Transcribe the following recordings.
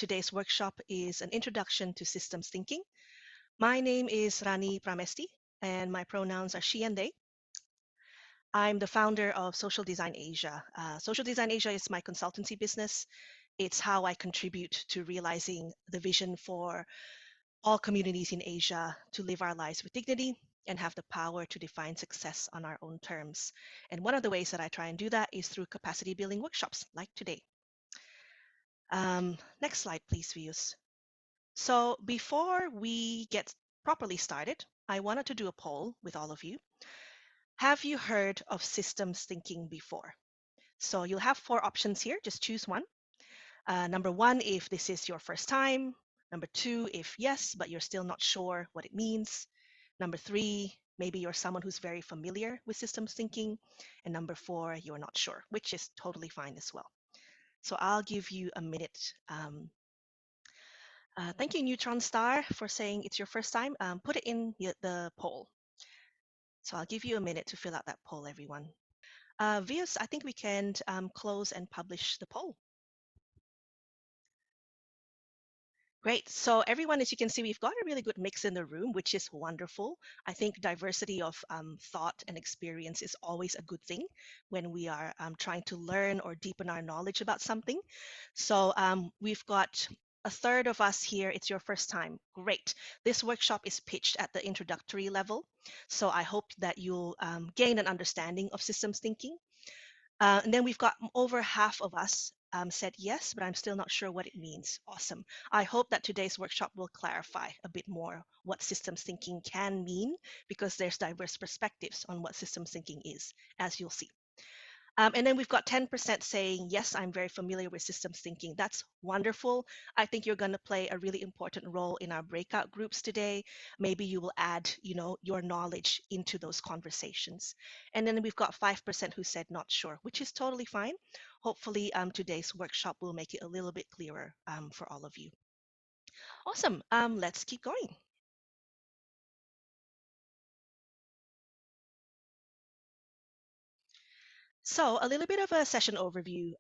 Today's workshop is an introduction to systems thinking. My name is Rani Pramesti, and my pronouns are she and they. I'm the founder of Social Design Asia. Social Design Asia is my consultancy business. It's how I contribute to realizing the vision for all communities in Asia to live our lives with dignity and have the power to define success on our own terms. And one of the ways that I try and do that is through capacity building workshops like today. Next slide, please, views. So before we get properly started, I wanted to do a poll with all of you. Have you heard of systems thinking before? So you'll have 4 options here. Just choose one. Number 1, if this is your first time. Number 2, if yes, but you're still not sure what it means. Number 3, maybe you're someone who's very familiar with systems thinking. And number 4, you're not sure, which is totally fine as well. So I'll give you a minute. Thank you, Neutron Star, for saying it's your first time. Put it in the poll. So I'll give you a minute to fill out that poll, everyone. Vius, I think we can close and publish the poll. Great. So everyone, as you can see, we've got a really good mix in the room, which is wonderful. I think diversity of thought and experience is always a good thing when we are trying to learn or deepen our knowledge about something. So we've got a third of us here. It's your first time. Great. This workshop is pitched at the introductory level. So I hope that you'll gain an understanding of systems thinking. And then we've got over half of us said yes, but I'm still not sure what it means. Awesome. I hope that today's workshop will clarify a bit more what systems thinking can mean, because there's diverse perspectives on what systems thinking is, as you'll see. And then we've got 10% saying, yes, I'm very familiar with systems thinking. That's wonderful. I think you're going to play a really important role in our breakout groups today. Maybe you will add, your knowledge into those conversations. And then we've got 5% who said not sure, which is totally fine. Hopefully today's workshop will make it a little bit clearer for all of you. Awesome. Let's keep going. So a little bit of a session overview.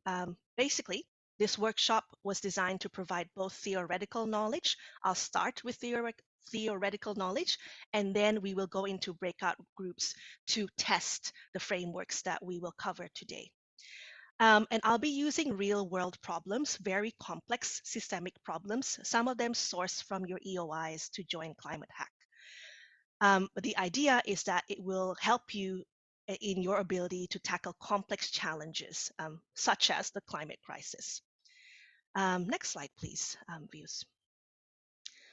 Basically, this workshop was designed to provide both theoretical knowledge. I'll start with theoretical knowledge, and then we will go into breakout groups to test the frameworks that we will cover today. And I'll be using real world problems, very complex systemic problems, some of them sourced from your EOIs to join Climate Hack. But the idea is that it will help you in your ability to tackle complex challenges, such as the climate crisis. Next slide, please, views.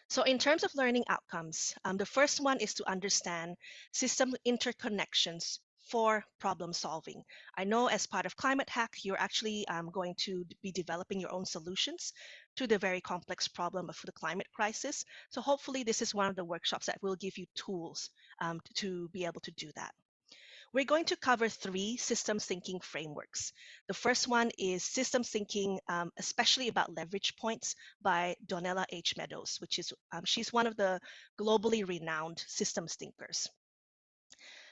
So in terms of learning outcomes, the first one is to understand system interconnections for problem solving. I know as part of Climate Hack, you're actually going to be developing your own solutions to the very complex problem of the climate crisis. So hopefully this is one of the workshops that will give you tools to be able to do that. We're going to cover 3 systems thinking frameworks. The first one is systems thinking, especially about leverage points, by Donella H. Meadows, which is she's one of the globally renowned systems thinkers.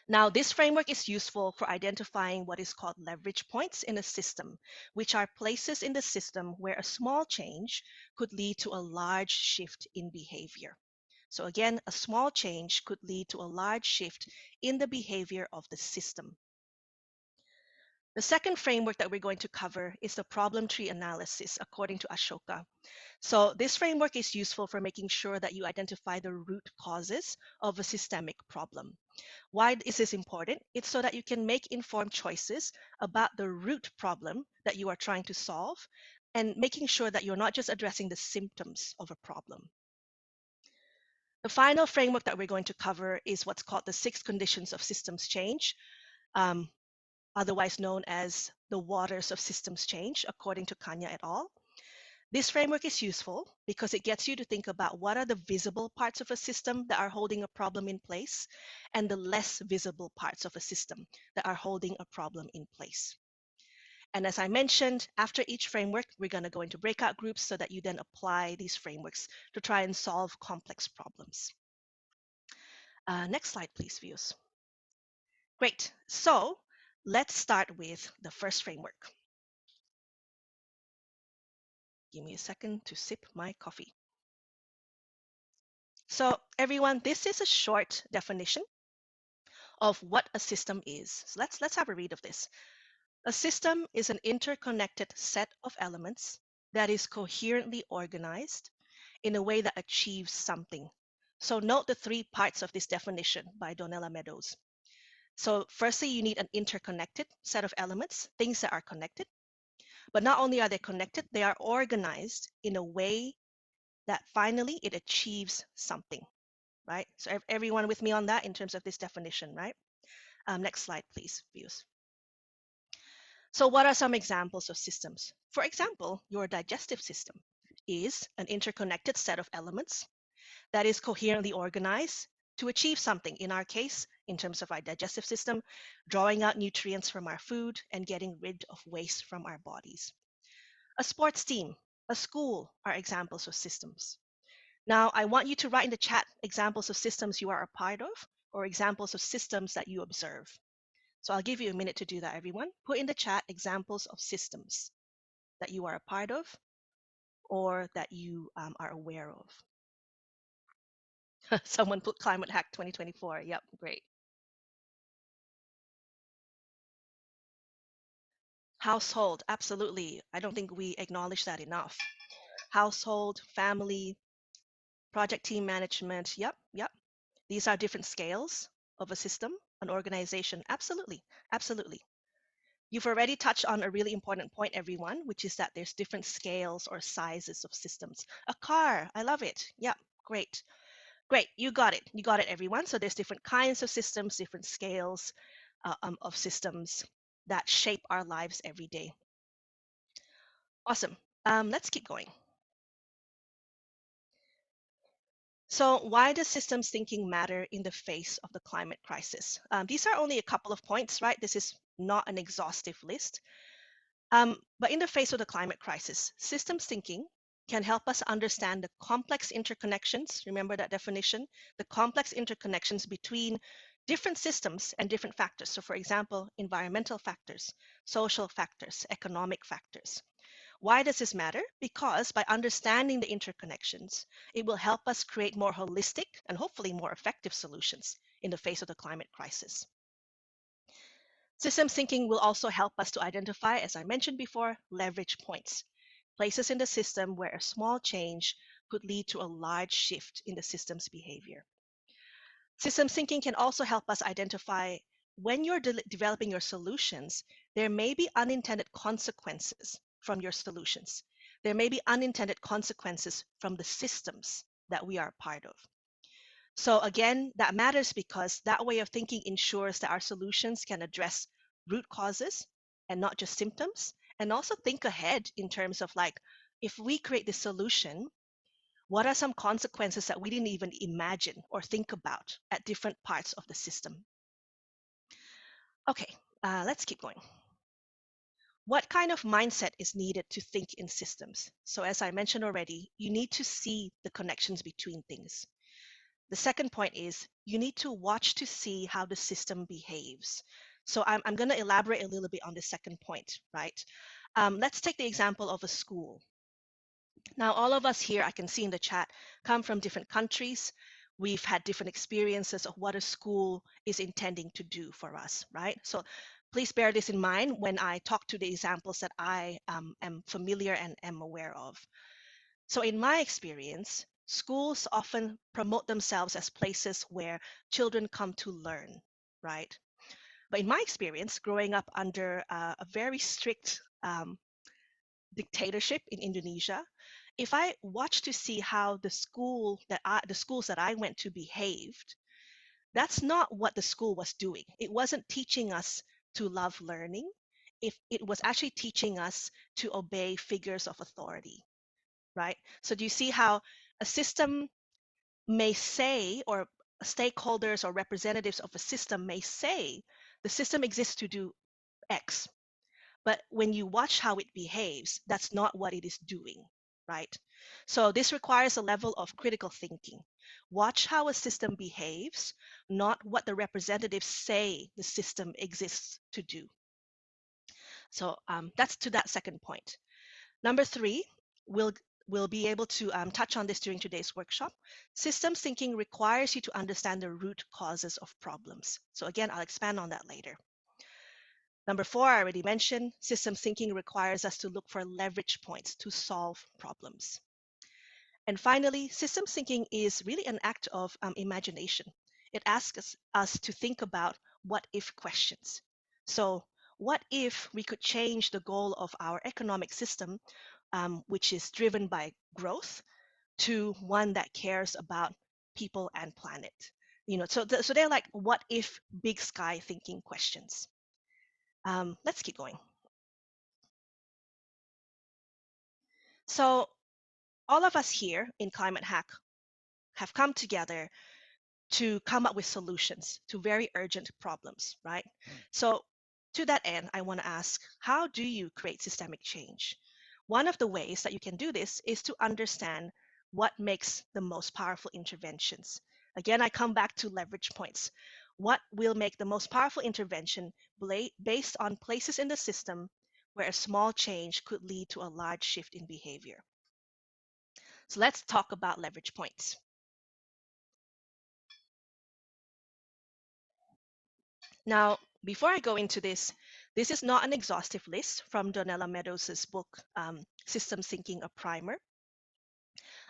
Now, this framework is useful for identifying what is called leverage points in a system, which are places in the system where a small change could lead to a large shift in behavior. So again, a small change could lead to a large shift in the behavior of the system. The second framework that we're going to cover is the problem tree analysis according to Ashoka. So this framework is useful for making sure that you identify the root causes of a systemic problem. Why is this important? It's so that you can make informed choices about the root problem that you are trying to solve, and making sure that you're not just addressing the symptoms of a problem. The final framework that we're going to cover is what's called the 6 conditions of systems change, otherwise known as the waters of systems change, according to Kanya et al. This framework is useful because it gets you to think about what are the visible parts of a system that are holding a problem in place, and the less visible parts of a system that are holding a problem in place. And as I mentioned, after each framework, we're going to go into breakout groups so that you then apply these frameworks to try and solve complex problems. Next slide, please, views. Great. So let's start with the first framework. Give me a second to sip my coffee. So everyone, this is a short definition of what a system is. So let's have a read of this. A system is an interconnected set of elements that is coherently organized in a way that achieves something. So note the three parts of this definition by Donella Meadows. So firstly, you need an interconnected set of elements, things that are connected. But not only are they connected, they are organized in a way that finally it achieves something, right? So everyone with me on that in terms of this definition, right? Next slide, please, views. So what are some examples of systems? For example, your digestive system is an interconnected set of elements that is coherently organized to achieve something. In our case, in terms of our digestive system, drawing out nutrients from our food and getting rid of waste from our bodies. A sports team, a school are examples of systems. Now, I want you to write in the chat examples of systems you are a part of or examples of systems that you observe. So I'll give you a minute to do that, everyone. Put in the chat examples of systems that you are a part of or that you are aware of. Someone put Climate Hack 2024. Yep, great. Household, absolutely. I don't think we acknowledge that enough. Household, family, project team management. Yep, yep. These are different scales of a system, an organization. Absolutely, absolutely. You've already touched on a really important point, everyone, which is that there's different scales or sizes of systems. A car, I love it. Yep, great. Great, you got it. You got it, everyone. So there's different kinds of systems, different scales of systems that shape our lives every day. Awesome. Let's keep going. So why does systems thinking matter in the face of the climate crisis? These are only a couple of points, right? This is not an exhaustive list. But in the face of the climate crisis, systems thinking can help us understand the complex interconnections. Remember that definition? The complex interconnections between different systems and different factors. So, for example, environmental factors, social factors, economic factors. Why does this matter? Because by understanding the interconnections, it will help us create more holistic and hopefully more effective solutions in the face of the climate crisis. Systems thinking will also help us to identify, as I mentioned before, leverage points, places in the system where a small change could lead to a large shift in the system's behavior. Systems thinking can also help us identify when you're developing your solutions, there may be unintended consequences from your solutions. There may be unintended consequences from the systems that we are part of. So again, that matters because that way of thinking ensures that our solutions can address root causes and not just symptoms, and also think ahead in terms of like, if we create this solution, what are some consequences that we didn't even imagine or think about at different parts of the system? Okay, let's keep going. What kind of mindset is needed to think in systems? So as I mentioned already, you need to see the connections between things. The second point is you need to watch to see how the system behaves. So I'm going to elaborate a little bit on the second point, right? Let's take the example of a school. Now, all of us here, I can see in the chat, come from different countries. We've had different experiences of what a school is intending to do for us, right? So please bear this in mind when I talk to the examples that I am familiar and am aware of. So in my experience, schools often promote themselves as places where children come to learn, right? But in my experience, growing up under a very strict dictatorship in Indonesia, if I watch to see how the schools that I went to behaved, that's not what the school was doing. It wasn't teaching us to love learning. If it was actually teaching us to obey figures of authority, right? So do you see how a system may say, or stakeholders or representatives of a system may say, the system exists to do X, but when you watch how it behaves, that's not what it is doing, right? So this requires a level of critical thinking. Watch how a system behaves, not what the representatives say the system exists to do. So that's to that second point. Number three, we'll be able to touch on this during today's workshop. Systems thinking requires you to understand the root causes of problems. So again, I'll expand on that later. Number 4, I already mentioned, systems thinking requires us to look for leverage points to solve problems. And finally, systems thinking is really an act of imagination. It asks us to think about what if questions. So, what if we could change the goal of our economic system, which is driven by growth, to one that cares about people and planet? So they're like what if big sky thinking questions. Let's keep going. So all of us here in Climate Hack have come together to come up with solutions to very urgent problems, right? So to that end, I want to ask, how do you create systemic change? One of the ways that you can do this is to understand what makes the most powerful interventions. Again, I come back to leverage points. What will make the most powerful intervention based on places in the system where a small change could lead to a large shift in behavior? So let's talk about leverage points. Now, before I go into this, this is not an exhaustive list from Donella Meadows' book, Systems Thinking, a Primer.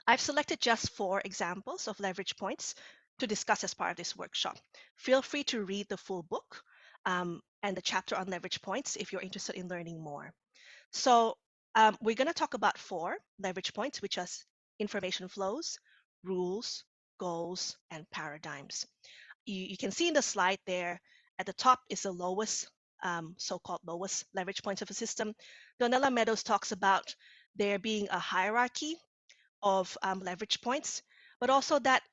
I've selected just 4 examples of leverage points to discuss as part of this workshop. Feel free to read the full book and the chapter on leverage points if you're interested in learning more. So we're going to talk about 4 leverage points, which are information flows, rules, goals, and paradigms. You can see in the slide there, at the top is the lowest, so-called lowest leverage points of a system. Donella Meadows talks about there being a hierarchy of leverage points, but also that,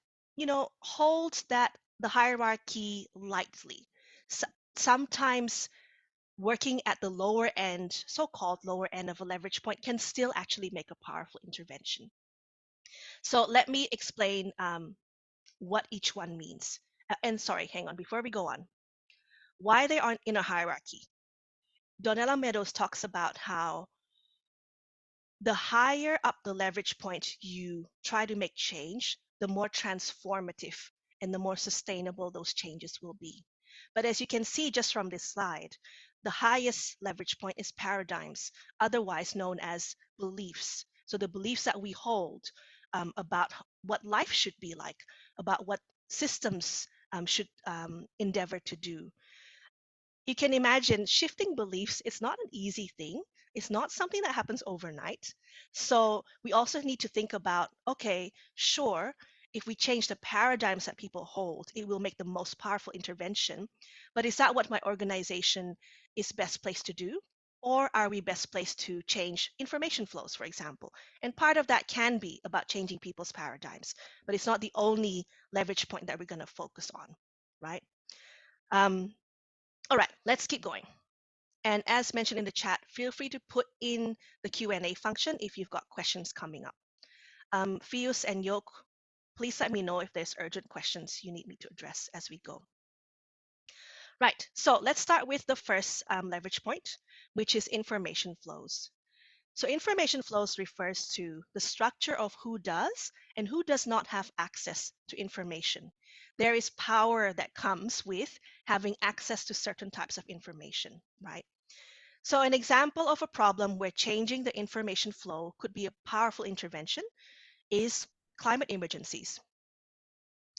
holds that the hierarchy lightly. So, sometimes working at the lower end, so-called lower end of a leverage point can still actually make a powerful intervention. So let me explain what each one means. And sorry, hang on, before we go on, why they aren't in a hierarchy. Donella Meadows talks about how the higher up the leverage point you try to make change, the more transformative and the more sustainable those changes will be. But as you can see just from this slide, the highest leverage point is paradigms, otherwise known as beliefs. So the beliefs that we hold about what life should be like, about what systems should endeavor to do. You can imagine shifting beliefs is not an easy thing. It's not something that happens overnight. So we also need to think about, okay, sure, if we change the paradigms that people hold, it will make the most powerful intervention. But is that what my organization is best placed to do? Or are we best placed to change information flows, for example? And part of that can be about changing people's paradigms, but it's not the only leverage point that we're going to focus on, right? All right, let's keep going. And as mentioned in the chat, feel free to put in the Q&A function if you've got questions coming up. Fius and Yoke, please let me know if there's urgent questions you need me to address as we go. Right, so let's start with the first leverage point, which is information flows. So information flows refers to the structure of who does and who does not have access to information. There is power that comes with having access to certain types of information, right? So an example of a problem where changing the information flow could be a powerful intervention is climate emergencies.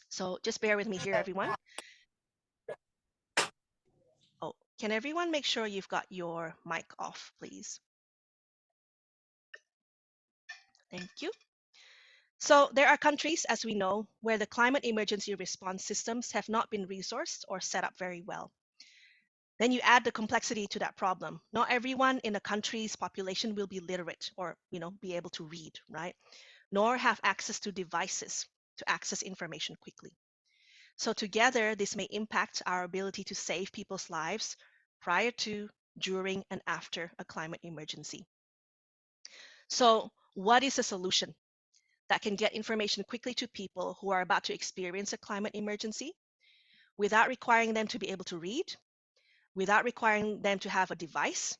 So just bear with me here, everyone. Oh, can everyone make sure you've got your mic off, please? Thank you. So there are countries, as we know, where the climate emergency response systems have not been resourced or set up very well. Then you add the complexity to that problem. Not everyone in a country's population will be literate or, be able to read, right? Nor have access to devices to access information quickly. So together, this may impact our ability to save people's lives prior to, during, and after a climate emergency. So what is a solution that can get information quickly to people who are about to experience a climate emergency without requiring them to be able to read, without requiring them to have a device?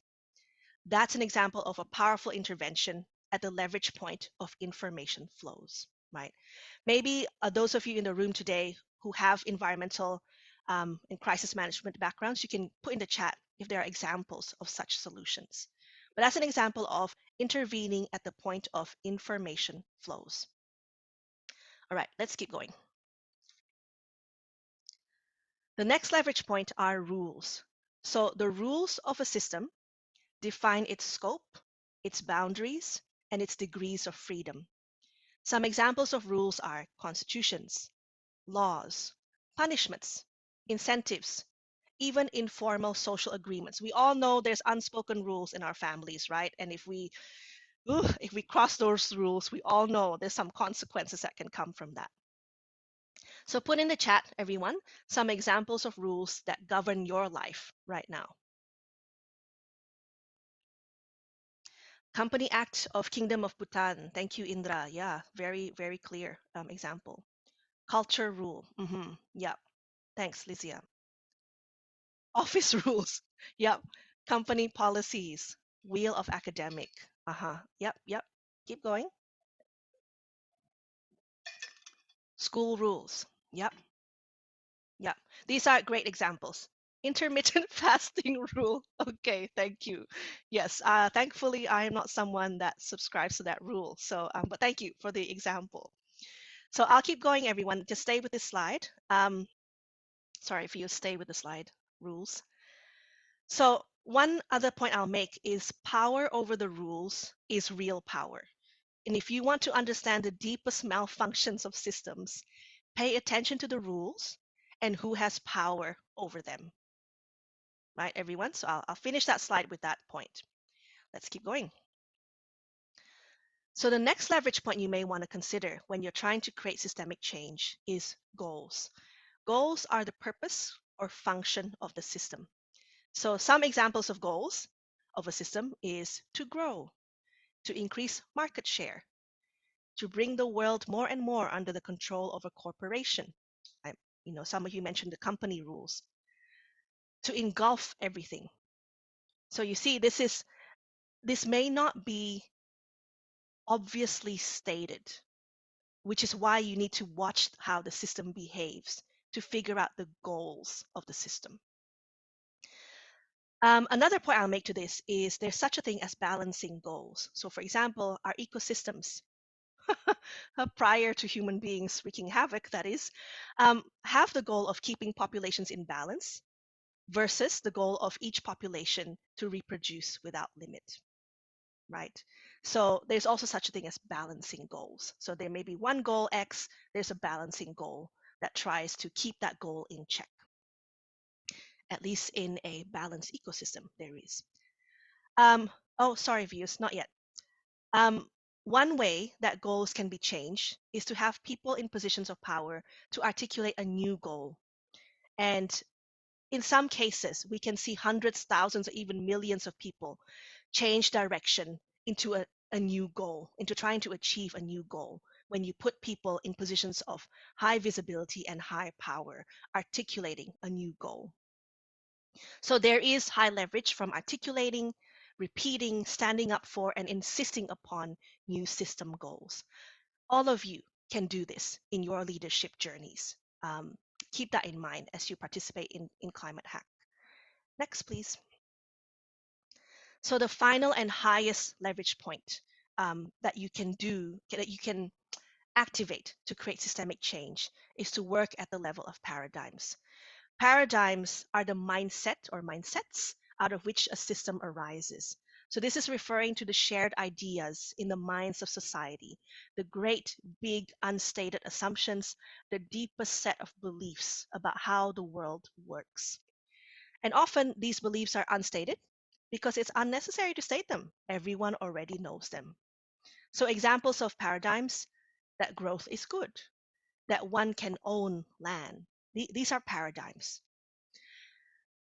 That's an example of a powerful intervention at the leverage point of information flows, right? Maybe those of you in the room today who have environmental and crisis management backgrounds, you can put in the chat if there are examples of such solutions. But that's an example of intervening at the point of information flows. All right, let's keep going. The next leverage point are rules. So the rules of a system define its scope, its boundaries, and its degrees of freedom. Some examples of rules are constitutions, laws, punishments, incentives, even informal social agreements. We all know there's unspoken rules in our families, right? And if we cross those rules, we all know there's some consequences that can come from that. So put in the chat, everyone, some examples of rules that govern your life right now. Company Act of Kingdom of Bhutan. Thank you, Indra. Yeah, very, very clear example. Culture rule. Yeah. Thanks, Lizia. Office rules. Yep. Company policies. Wheel of academic. Yep. Keep going. School rules. Yep. Yep. These are great examples. Intermittent fasting rule. Okay, thank you. Yes, thankfully I am not someone that subscribes to that rule. So, but thank you for the example. So I'll keep going, everyone. Just stay with this slide. Sorry if you stay with the slide rules. So one other point I'll make is power over the rules is real power. And if you want to understand the deepest malfunctions of systems, pay attention to the rules and who has power over them. Right, everyone? So I'll finish that slide with that point. Let's keep going. So the next leverage point you may want to consider when you're trying to create systemic change is goals. Goals are the purpose or function of the system. So some examples of goals of a system is to grow, to increase market share, to bring the world more and more under the control of a corporation. Some of you mentioned the company rules, to engulf everything. So you see, this may not be obviously stated, which is why you need to watch how the system behaves to figure out the goals of the system. Another point I'll make to this is there's such a thing as balancing goals. So for example, our ecosystems, prior to human beings wreaking havoc, that is, have the goal of keeping populations in balance versus the goal of each population to reproduce without limit, right? So there's also such a thing as balancing goals. So there may be one goal X, there's a balancing goal that tries to keep that goal in check. At least in a balanced ecosystem, there is. Oh, sorry, views, not yet. One way that goals can be changed is to have people in positions of power to articulate a new goal. And in some cases, we can see hundreds, thousands, or even millions of people change direction into a new goal, into trying to achieve a new goal when you put people in positions of high visibility and high power, articulating a new goal. So there is high leverage from articulating, repeating, standing up for, and insisting upon new system goals. All of you can do this in your leadership journeys. Keep that in mind as you participate in Climate Hack. Next, please. So the final and highest leverage point that you can activate to create systemic change is to work at the level of paradigms. Paradigms are the mindset or mindsets out of which a system arises. So this is referring to the shared ideas in the minds of society, the great, big, unstated assumptions, the deepest set of beliefs about how the world works. And often these beliefs are unstated because it's unnecessary to state them. Everyone already knows them. So examples of paradigms: that growth is good, that one can own land. These are paradigms.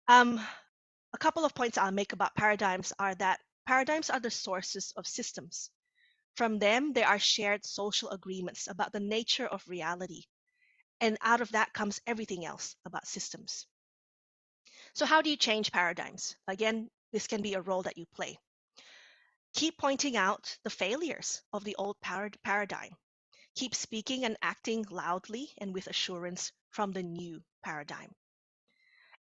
A couple of points I'll make about paradigms are that paradigms are the sources of systems. From them, there are shared social agreements about the nature of reality. And out of that comes everything else about systems. So how do you change paradigms? Again, this can be a role that you play. Keep pointing out the failures of the old paradigm. Keep speaking and acting loudly and with assurance from the new paradigm.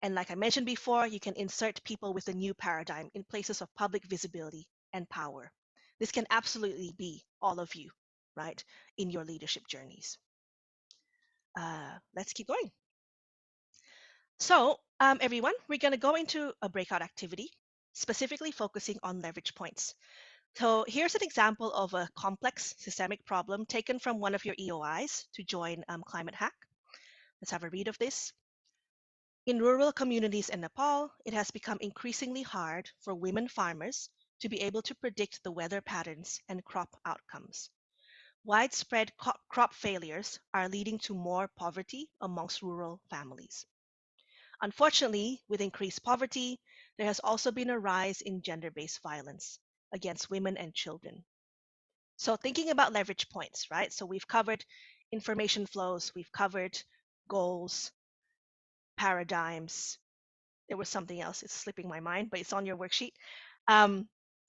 And like I mentioned before, you can insert people with the new paradigm in places of public visibility and power. This can absolutely be all of you, right, in your leadership journeys. Let's keep going. So, everyone, we're going to go into a breakout activity, specifically focusing on leverage points. So, here's an example of a complex systemic problem taken from one of your EOIs to join Climate Hack. Let's have a read of this. In rural communities in Nepal, it has become increasingly hard for women farmers to be able to predict the weather patterns and crop outcomes. Widespread crop failures are leading to more poverty amongst rural families. Unfortunately, with increased poverty, there has also been a rise in gender based violence against women and children. So, thinking about leverage points, right? So, we've covered information flows, we've covered goals, paradigms. There was something else, it's slipping my mind, but it's on your worksheet.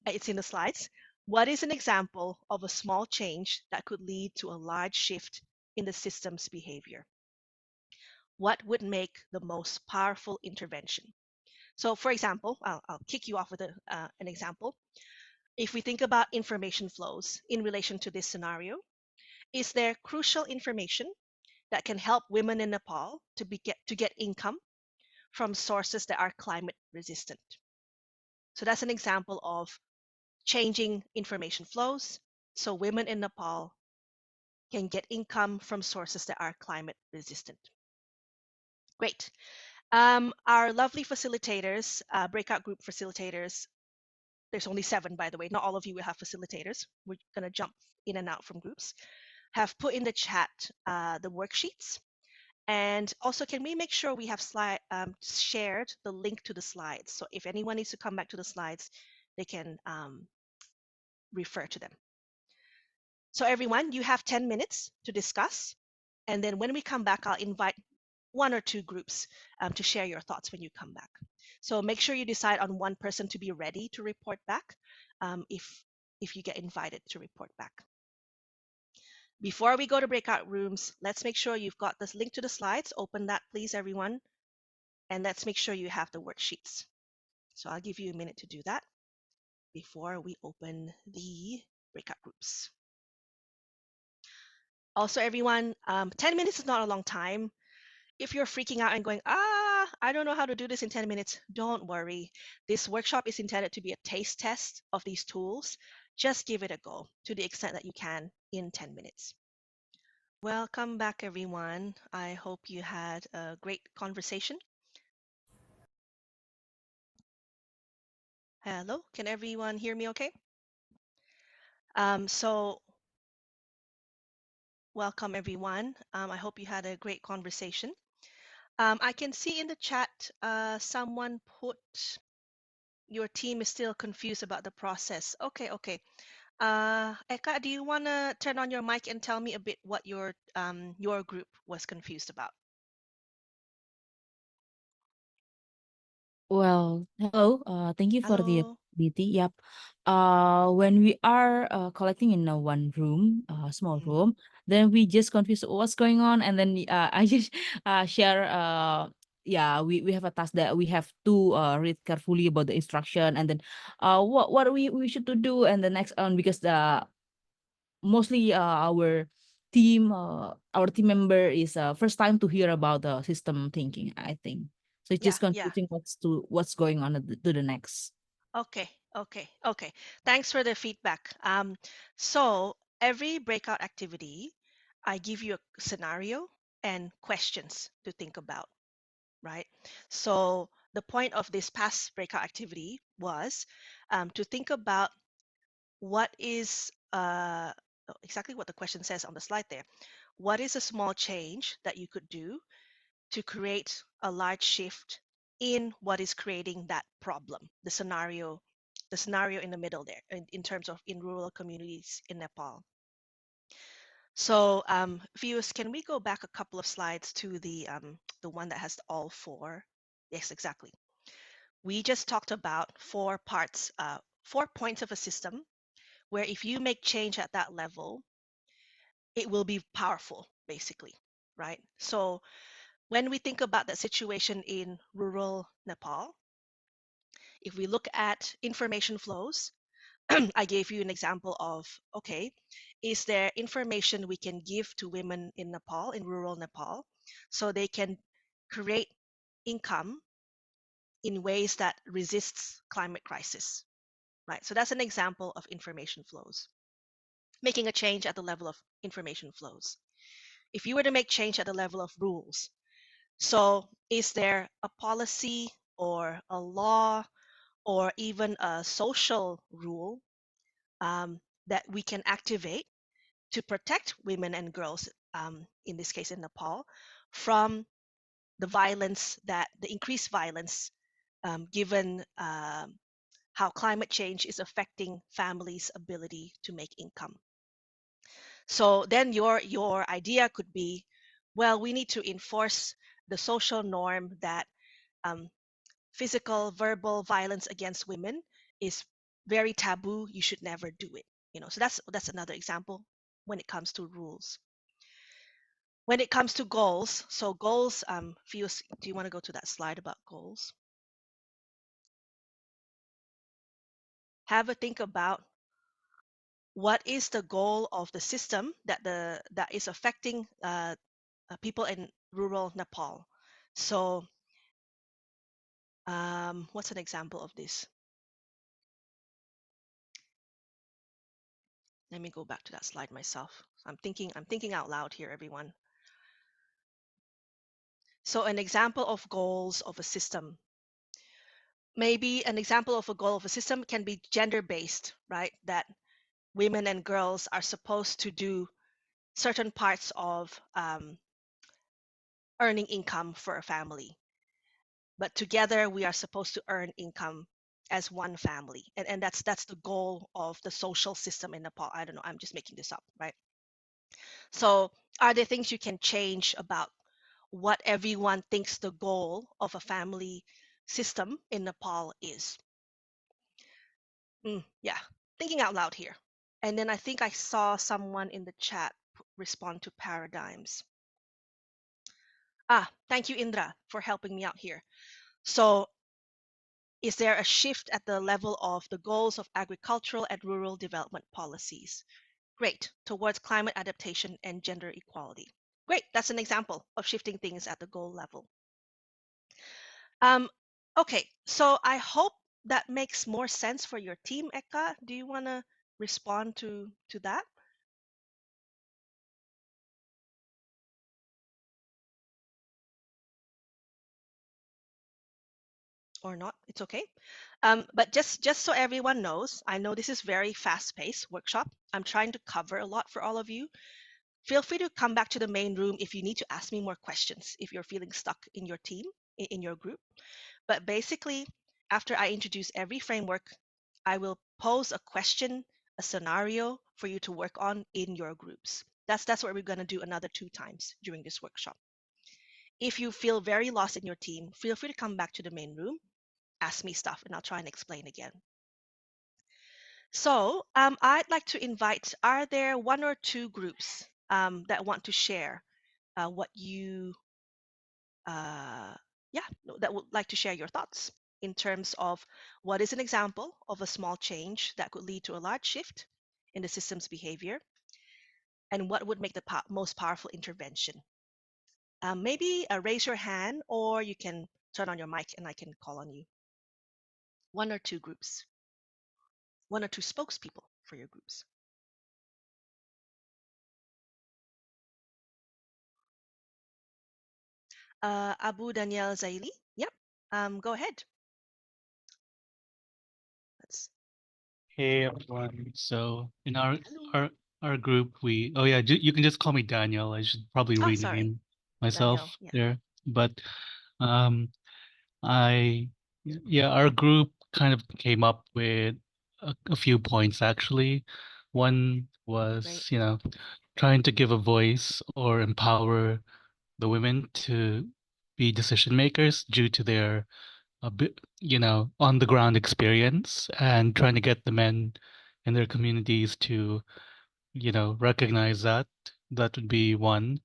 It's in the slides. What is an example of a small change that could lead to a large shift in the system's behavior? What would make the most powerful intervention? So, for example, I'll kick you off with an example. If we think about information flows in relation to this scenario, is there crucial information that can help women in Nepal to get income from sources that are climate resistant? So that's an example of changing information flows so women in Nepal can get income from sources that are climate resistant. Great. Our lovely facilitators, breakout group facilitators, there's only 7, by the way. Not all of you will have facilitators. We're going to jump in and out from groups. Have put in the chat the worksheets. And also, can we make sure we have shared the link to the slides? So if anyone needs to come back to the slides, they can refer to them. So everyone, you have 10 minutes to discuss. And then when we come back, I'll invite 1 or 2 groups to share your thoughts when you come back. So make sure you decide on one person to be ready to report back if you get invited to report back. Before we go to breakout rooms, let's make sure you've got this link to the slides. Open that, please, everyone. And let's make sure you have the worksheets. So I'll give you a minute to do that before we open the breakout groups. Also, everyone, 10 minutes is not a long time. If you're freaking out and going, I don't know how to do this in 10 minutes, don't worry. This workshop is intended to be a taste test of these tools. Just give it a go to the extent that you can in 10 minutes. Welcome back, everyone. I hope you had a great conversation. Hello, can everyone hear me okay? So welcome, everyone. I hope you had a great conversation. I can see in the chat someone put your team is still confused about the process. Okay. Eka, do you want to turn on your mic and tell me a bit what your group was confused about? Well, hello. Thank you for the Hello. opportunity. Yep. When we are collecting in a one room, small Mm-hmm. room, then we just confuse what's going on, and then I just share. Yeah, we have a task that we have to read carefully about the instruction, and then what we should to do, and the next on because the mostly our team member is first time to hear about the system thinking, I think. So it's Yeah, just yeah. confusing what's going on to the next. Okay. Thanks for the feedback. So every breakout activity, I give you a scenario and questions to think about, right? So the point of this past breakout activity was to think about what is exactly what the question says on the slide there. What is a small change that you could do to create a large shift in what is creating that problem, the scenario in the middle there in terms of in rural communities in Nepal. So viewers, can we go back a couple of slides to the one that has all 4? Yes, exactly. We just talked about 4 parts 4 points of a system where if you make change at that level, it will be powerful, basically, right? So when we think about that situation in rural Nepal, if we look at information flows, I gave you an example of, okay, is there information we can give to women in Nepal, in rural Nepal, so they can create income in ways that resists climate crisis, right? So that's an example of information flows, making a change at the level of information flows. If you were to make change at the level of rules, so is there a policy or a law or even a social rule um, that we can activate to protect women and girls, in this case in Nepal, from the increased violence, given how climate change is affecting families' ability to make income. So then your idea could be, well, we need to enforce the social norm that um, physical, verbal violence against women is very taboo. You should never do it. So that's another example when it comes to rules. When it comes to goals, so goals, Fios, do you want to go to that slide about goals? Have a think about what is the goal of the system that is affecting people in rural Nepal. So, what's an example of this? Let me go back to that slide myself. I'm thinking out loud here, everyone. So, an example of goals of a system. Maybe an example of a goal of a system can be gender-based, right? That women and girls are supposed to do certain parts of earning income for a family, but together we are supposed to earn income as one family, and that's the goal of the social system in Nepal. I don't know, I'm just making this up, right? So are there things you can change about what everyone thinks the goal of a family system in Nepal is? Yeah, thinking out loud here. And then I think I saw someone in the chat respond to paradigms. Thank you, Indra, for helping me out here. So is there a shift at the level of the goals of agricultural and rural development policies? Great, towards climate adaptation and gender equality. Great, that's an example of shifting things at the goal level. Okay, so I hope that makes more sense for your team, Eka. Do you want to respond to that or not? It's okay. But just so everyone knows, I know this is very fast-paced workshop. I'm trying to cover a lot for all of you. Feel free to come back to the main room if you need to ask me more questions, if you're feeling stuck in your team, in your group. But basically, after I introduce every framework, I will pose a question, a scenario for you to work on in your groups. That's what we're going to do another 2 times during this workshop. If you feel very lost in your team, feel free to come back to the main room, ask me stuff, and I'll try and explain again. So I'd like to invite, are there 1 or 2 groups that want to share what you, that would like to share your thoughts in terms of what is an example of a small change that could lead to a large shift in the system's behavior, and what would make the most powerful intervention? Maybe raise your hand, or you can turn on your mic and I can call on you. 1 or 2 groups, 1 or 2 spokespeople for your groups. Abu Daniel Zaili. Yep. Go ahead. Let's. Hey everyone. So in our Hello. our our group, you can just call me Daniel. I should probably Oh, sorry, rename myself Daniel. Yeah. there. But um I yeah, our group kind of came up with a few points actually. One Great. was, trying to give a voice or empower the women to be decision makers due to their a bit, on the ground experience and trying to get the men in their communities to, recognize that. That would be one.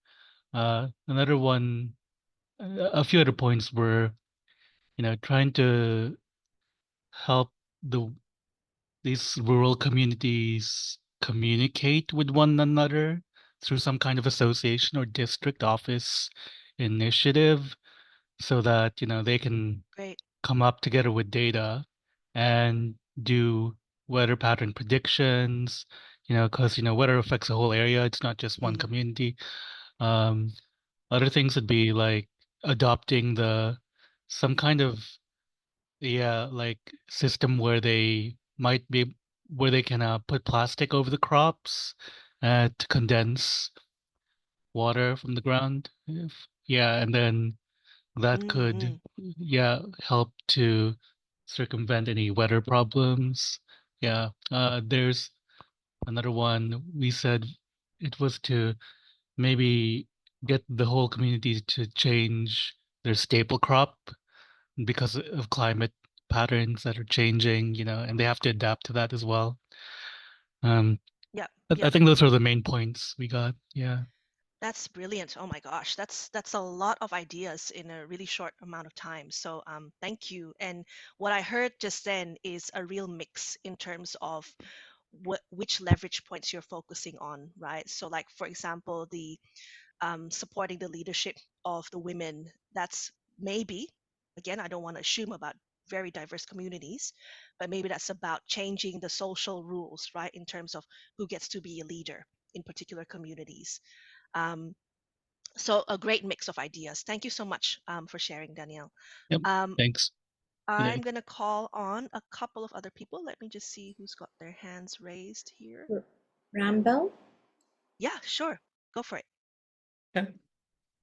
Another one, a few other points were, trying to help the these rural communities communicate with one another through some kind of association or district office initiative so that, they can Great. come up together with data and do weather pattern predictions, because, weather affects the whole area. It's not just one Mm, community. Um, Other things would be like adopting some kind of, yeah, like system where they can put plastic over the crops to condense water from the ground. Yeah, and then that mm, could, mm. yeah, help to circumvent any weather problems. Yeah, there's another one. We said it was to maybe get the whole community to change their staple crop because of climate patterns that are changing, and they have to adapt to that as well. Um, Yep, I yep. think those are the main points we got. Yeah. That's brilliant. Oh my gosh, that's a lot of ideas in a really short amount of time. So thank you. And what I heard just then is a real mix in terms of which leverage points you're focusing on, right? So like for example, the supporting the leadership of the women. That's maybe, again, I don't want to assume about very diverse communities, but maybe that's about changing the social rules, right, in terms of who gets to be a leader in particular communities. Um, so a great mix of ideas. Thank you so much for sharing, Danielle. Yep. Um, Thanks. Yeah. I'm going to call on a couple of other people. Let me just see who's got their hands raised here. Rambel? Yeah, sure. Go for it. Yeah.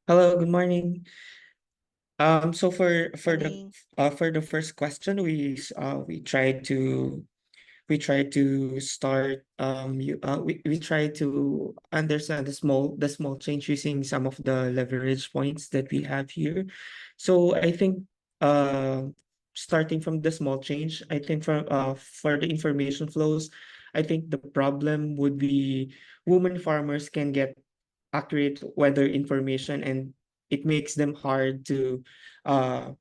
Hello, good morning. So Morning. for the first question, we tried to start we try to understand the small change using some of the leverage points that we have here. So I think uh starting from the small change, I think for the information flows, I think the problem would be women farmers can get accurate weather information, and it makes them hard to uh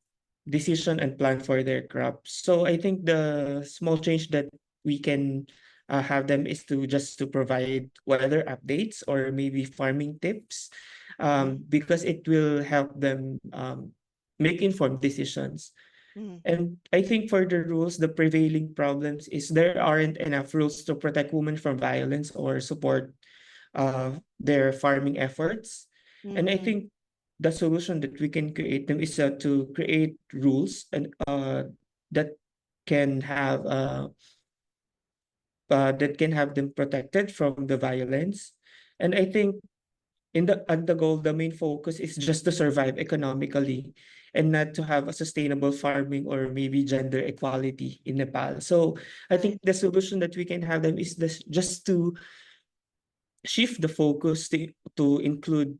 decision and plan for their crops. So I think the small change that we can have them is to just to provide weather updates or maybe farming tips, Mm, because it will help them make informed decisions. mm, And I think for the rules, the prevailing problems is there aren't enough rules to protect women from violence or support their farming efforts. And I mm, think the solution that we can create them is to create rules and that can have uh, that can have them protected from the violence. And I think in the at the goal, the main focus is just to survive economically and not to have a sustainable farming or maybe gender equality in Nepal. So I right. think the solution that we can have them is just to shift the focus to include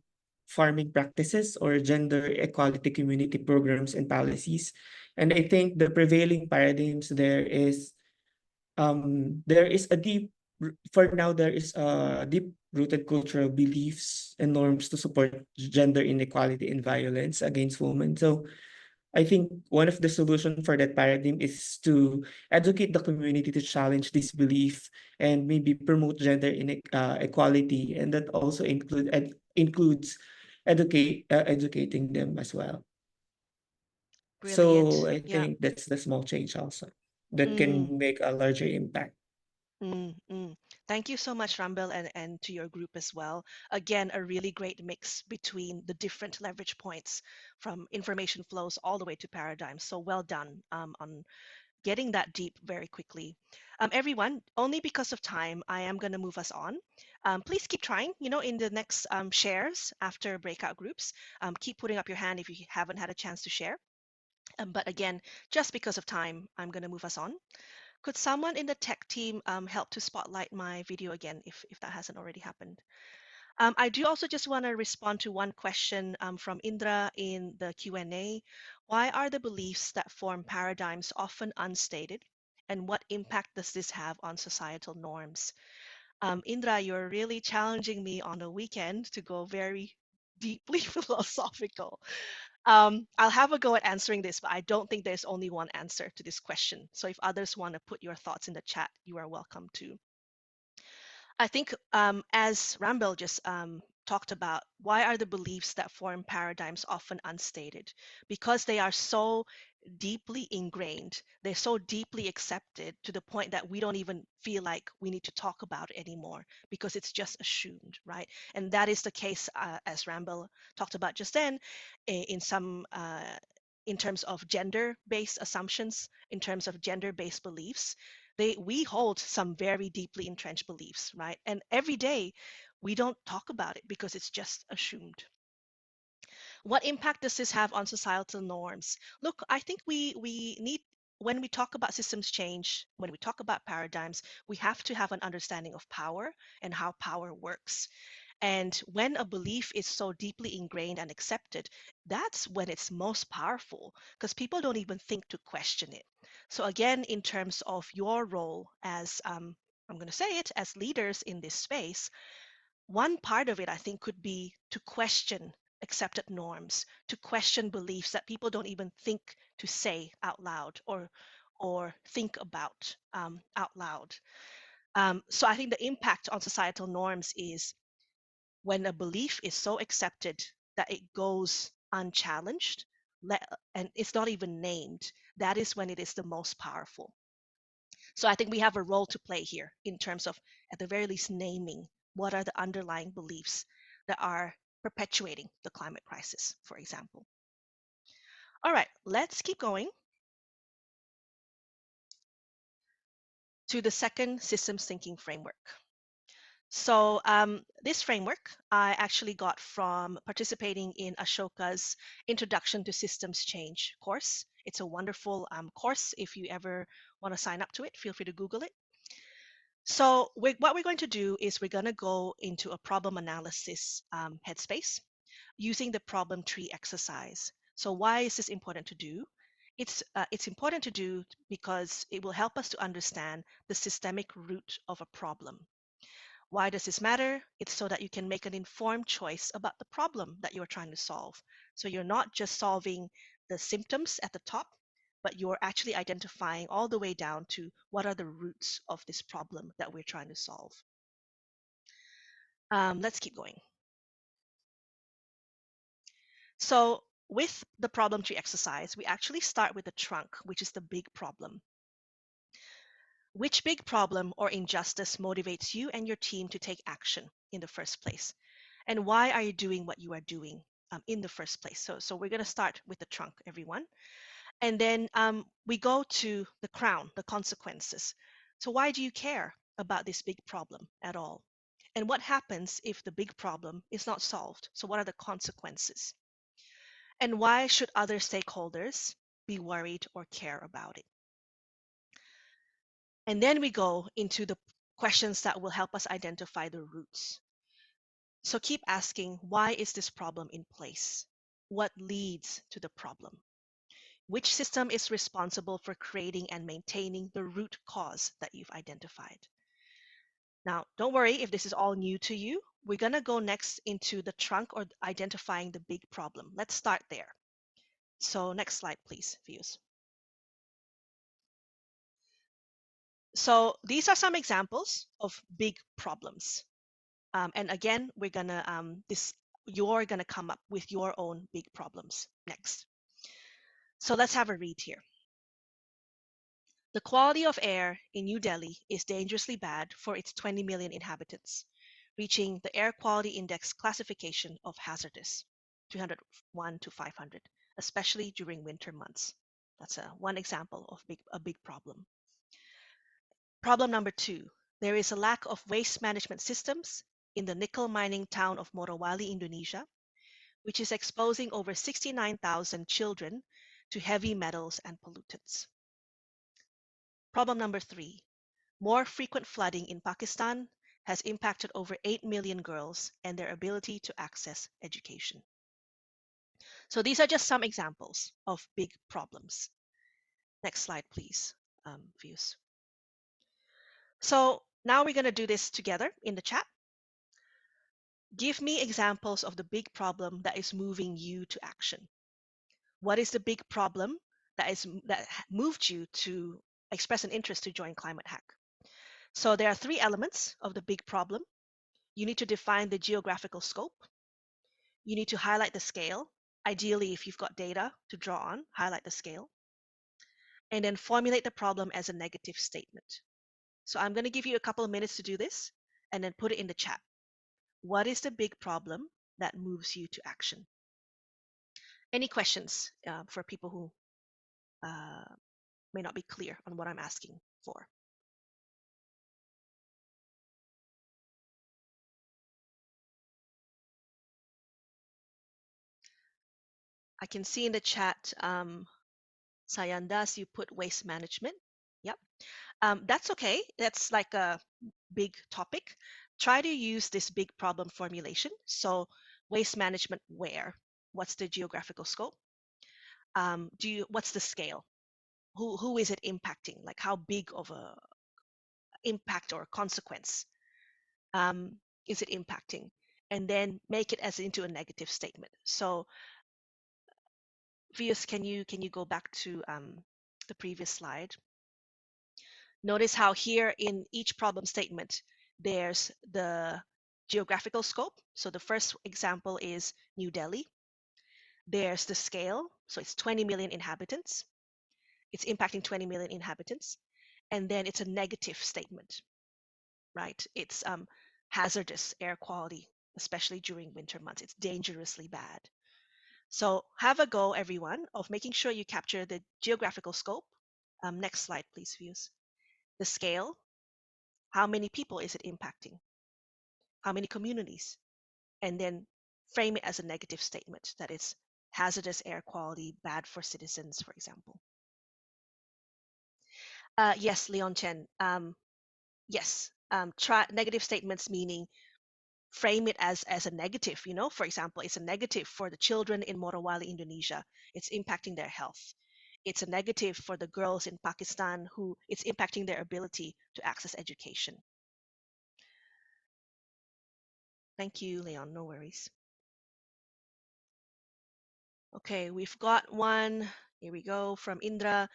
farming practices or gender equality community programs and policies. And I think the prevailing paradigms there is a for now there is a deep rooted cultural beliefs and norms to support gender inequality and violence against women. So I think one of the solution for that paradigm is to educate the community to challenge this belief and maybe promote gender equality, and that also includes educating them as well. So Brilliant. I Yeah. think that's the small change also that Mm, can make a larger impact. mm, mm. Thank you so much, Rambel, and to your group as well. Again, a really great mix between the different leverage points from information flows all the way to paradigms. So well done on getting that deep very quickly. Everyone, only because of time, I am going to move us on. Please keep trying, in the next shares after breakout groups. Keep putting up your hand if you haven't had a chance to share. But again, just because of time, I'm going to move us on. Could someone in the tech team help to spotlight my video again if that hasn't already happened? I do also just want to respond to one question from Indra in the Q&A. Why are the beliefs that form paradigms often unstated? And what impact does this have on societal norms? Indra, you're really challenging me on a weekend to go very deeply philosophical. I'll have a go at answering this, but I don't think there's only one answer to this question. So if others want to put your thoughts in the chat, you are welcome to. I think, as Rambel just talked about, why are the beliefs that form paradigms often unstated? Because they are so deeply ingrained, they're so deeply accepted to the point that we don't even feel like we need to talk about it anymore because it's just assumed, right? And that is the case, as Rambel talked about just then, in some. In terms of gender-based assumptions, in terms of gender-based beliefs, we hold some very deeply entrenched beliefs, right? And every day we don't talk about it because it's just assumed. What impact does this have on societal norms? Look, I think we need, when we talk about systems change, when we talk about paradigms, we have to have an understanding of power and how power works. And when a belief is so deeply ingrained and accepted, that's when it's most powerful because people don't even think to question it. So, again, in terms of your role as, I'm going to say it, as leaders in this space, one part of it, I think, could be to question accepted norms, to question beliefs that people don't even think to say out loud or think about out loud. So I think the impact on societal norms is when a belief is so accepted that it goes unchallenged and it's not even named, that is when it is the most powerful. So I think we have a role to play here in terms of, at the very least, naming what are the underlying beliefs that are perpetuating the climate crisis, for example. All right, let's keep going to the second systems thinking framework. So this framework I actually got from participating in Ashoka's Introduction to Systems Change course. It's a wonderful course. If you ever want to sign up to it, feel free to Google it. So what we're going to do is we're going to go into a problem analysis headspace using the problem tree exercise. So why is this important to do? It's important to do because it will help us to understand the systemic root of a problem. Why does this matter? It's so that you can make an informed choice about the problem that you're trying to solve. So you're not just solving the symptoms at the top, but you're actually identifying all the way down to what are the roots of this problem that we're trying to solve. Let's keep going. So with the problem tree exercise, we actually start with the trunk, which is the big problem. Which big problem or injustice motivates you and your team to take action in the first place? And why are you doing what you are doing in the first place? So we're going to start with the trunk, everyone. And then we go to the crown, the consequences. So why do you care about this big problem at all? And what happens if the big problem is not solved? So what are the consequences? And why should other stakeholders be worried or care about it? And then we go into the questions that will help us identify the roots. So keep asking, why is this problem in place? What leads to the problem? Which system is responsible for creating and maintaining the root cause that you've identified? Now, don't worry if this is all new to you. We're going to go next into the trunk or identifying the big problem. Let's start there. So next slide, please, views. So these are some examples of big problems. And again, we're gonna you're gonna come up with your own big problems next. So let's have a read here. The quality of air in New Delhi is dangerously bad for its 20 million inhabitants, reaching the air quality index classification of hazardous, 301 to 500, especially during winter months. That's one example of a big problem. Problem number 2, there is a lack of waste management systems in the nickel mining town of Morowali, Indonesia, which is exposing over 69,000 children to heavy metals and pollutants. Problem number 3, more frequent flooding in Pakistan has impacted over 8 million girls and their ability to access education. So these are just some examples of big problems. Next slide, please, views. So now we're going to do this together in the chat. Give me examples of the big problem that is moving you to action. What is the big problem that moved you to express an interest to join Climate Hack? So there are 3 elements of the big problem. You need to define the geographical scope. You need to highlight the scale. Ideally, if you've got data to draw on, highlight the scale. And then formulate the problem as a negative statement. So I'm going to give you a couple of minutes to do this and then put it in the chat. What is the big problem that moves you to action? Any questions for people who may not be clear on what I'm asking for? I can see in the chat, Sayandas, you put waste management. Yep. That's okay. That's like a big topic. Try to use this big problem formulation. So waste management where? What's the geographical scope? What's the scale? Who is it impacting? Like how big of a impact or consequence is it impacting? And then make it as into a negative statement. So Vius, can you go back to the previous slide? Notice how here in each problem statement, there's the geographical scope. So the first example is New Delhi. There's the scale. So it's 20 million inhabitants. It's impacting 20 million inhabitants. And then it's a negative statement, right? It's hazardous air quality, especially during winter months. It's dangerously bad. So have a go, everyone, of making sure you capture the geographical scope. Next slide, please, views. The scale. How many people is it impacting? How many communities? And then frame it as a negative statement that it's hazardous air quality, bad for citizens, for example. Yes, Leon Chen. Yes, try negative statements, meaning frame it as a negative. For example, it's a negative for the children in Morowali, Indonesia. It's impacting their health. It's a negative for the girls in Pakistan who it's impacting their ability to access education. Thank you, Leon. No worries. Okay, we've got one. Here we go from Indra.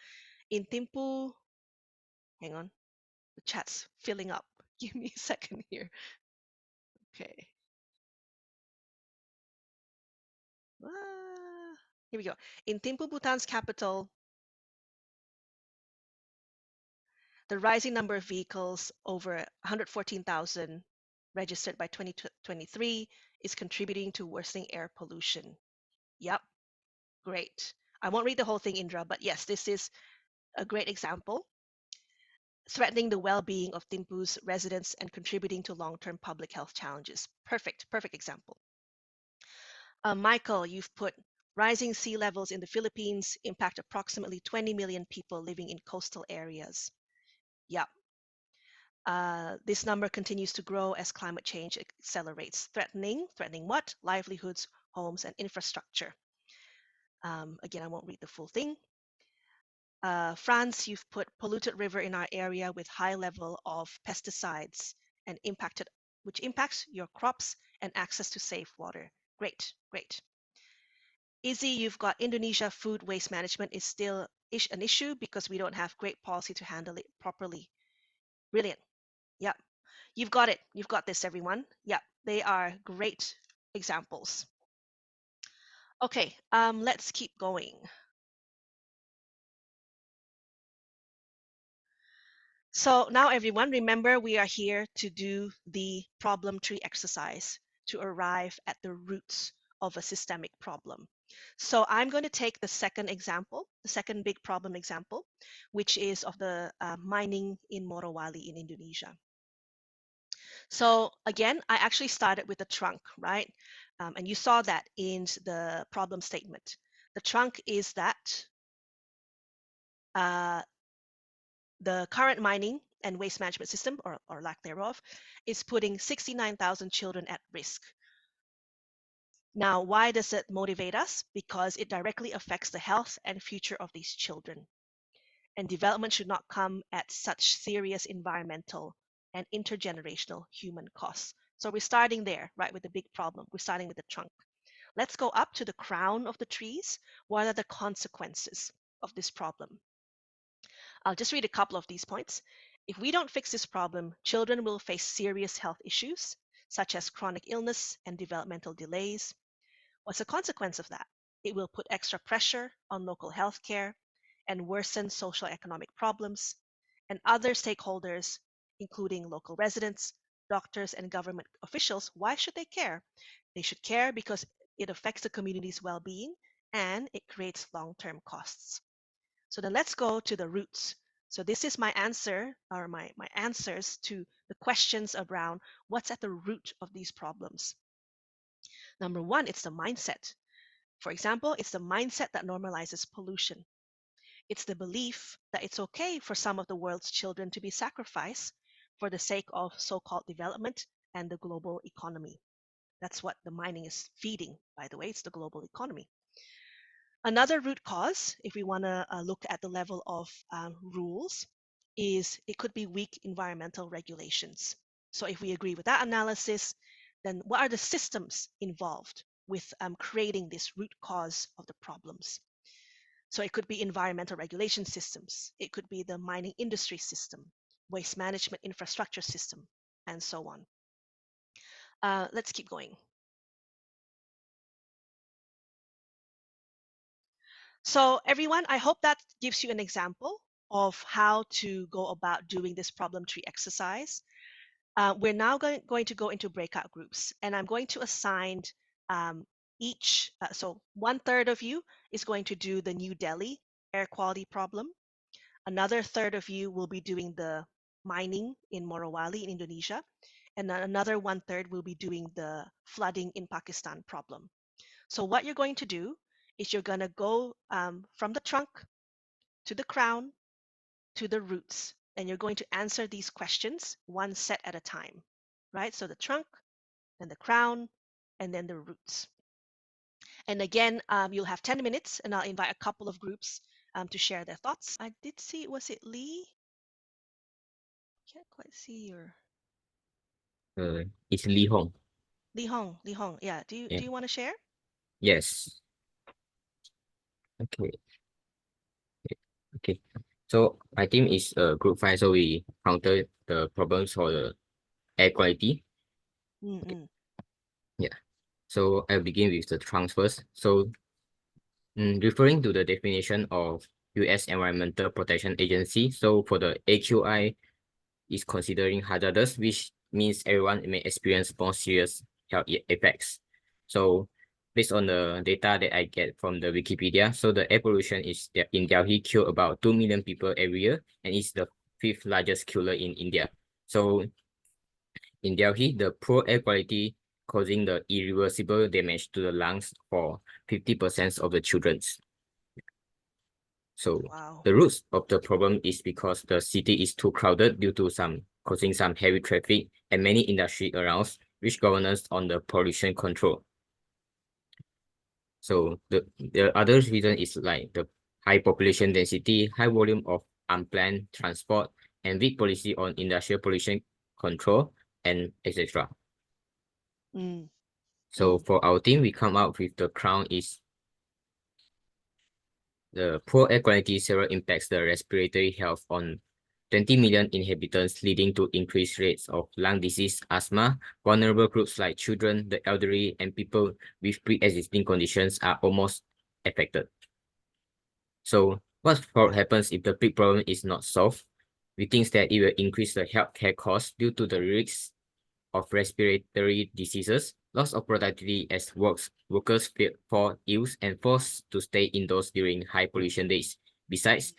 In Timpu, hang on, the chat's filling up. Give me a second here. Okay. Here we go. In Thimphu, Bhutan's capital, the rising number of vehicles, over 114,000 registered by 2023, is contributing to worsening air pollution. Yep, great. I won't read the whole thing, Indra, but yes, this is a great example. Threatening the well-being of Thimphu's residents and contributing to long-term public health challenges. Perfect example. Michael, you've put rising sea levels in the Philippines impact approximately 20 million people living in coastal areas. Yep. This number continues to grow as climate change accelerates, threatening what? Livelihoods, homes, and infrastructure. Again, I won't read the full thing. France, you've put polluted river in our area with high level of pesticides and which impacts your crops and access to safe water. Great. Izzy, you've got Indonesia food waste management is still an issue because we don't have great policy to handle it properly. Brilliant. Yep. You've got it. You've got this, everyone. Yep. They are great examples. Okay, let's keep going. So now everyone, remember we are here to do the problem tree exercise to arrive at the roots of a systemic problem. So I'm going to take the second example, the second big problem example, which is of the mining in Morowali in Indonesia. So again, I actually started with the trunk, right? And you saw that in the problem statement. The trunk is that the current mining and waste management system, or lack thereof, is putting 69,000 children at risk. Now, why does it motivate us? Because it directly affects the health and future of these children. And development should not come at such serious environmental and intergenerational human costs. So we're starting there, right, with the big problem. We're starting with the trunk. Let's go up to the crown of the trees. What are the consequences of this problem? I'll just read a couple of these points. If we don't fix this problem, children will face serious health issues, such as chronic illness and developmental delays. What's the consequence of that? It will put extra pressure on local healthcare and worsen social economic problems. And other stakeholders, including local residents, doctors, and government officials, why should they care? They should care because it affects the community's well being and it creates long term costs. So then let's go to the roots. So this is my answer or my answers to the questions around what's at the root of these problems. Number one, it's the mindset. For example, it's the mindset that normalizes pollution. It's the belief that it's okay for some of the world's children to be sacrificed for the sake of so called development and the global economy. That's what the mining is feeding, by the way, it's the global economy. Another root cause, if we want to look at the level of rules, is it could be weak environmental regulations. So, if we agree with that analysis, then what are the systems involved with creating this root cause of the problems? So, it could be environmental regulation systems, it could be the mining industry system, waste management infrastructure system, and so on. Let's keep going. So everyone, I hope that gives you an example of how to go about doing this problem tree exercise. We're now going to go into breakout groups, and I'm going to assign each, so 1/3 of you is going to do the New Delhi air quality problem. Another third of you will be doing the mining in Morowali in Indonesia, and then another 1/3 will be doing the flooding in Pakistan problem. So what you're going to do is you're going to go from the trunk to the crown to the roots, and you're going to answer these questions one set at a time, right? So the trunk, then the crown, and then the roots. And again, you'll have 10 minutes, and I'll invite a couple of groups to share their thoughts. I did see, was it Lee? Can't quite see your. It's Lee Hong. Lee Hong. Yeah. Do Yeah. you want to share? Yes. Okay. Okay. So my team is group 5, so we counter the problems for the air quality. Yeah. So I'll begin with the trunks first. So referring to the definition of US Environmental Protection Agency, so for the AQI is considering hazardous, which means everyone may experience more serious health effects. So based on the data that I get from the Wikipedia, so the air pollution is in Delhi kill about 2 million people every year, and it's the 5th largest killer in India. So in Delhi, the poor air quality causing the irreversible damage to the lungs for 50% of the children. So Wow. the roots of the problem is because the city is too crowded due to causing some heavy traffic and many industry around, which governance on the pollution control. So the other reason is like the high population density, high volume of unplanned transport, and weak policy on industrial pollution control, and etc. So for our team, we come up with the crown is the poor air quality severely impacts the respiratory health on 20 million inhabitants, leading to increased rates of lung disease, asthma. Vulnerable groups like children, the elderly, and people with pre-existing conditions are almost affected. So what happens if the big problem is not solved? We think that it will increase the healthcare costs due to the risks of respiratory diseases, loss of productivity as workers fall ill and forced to stay indoors during high pollution days. Besides,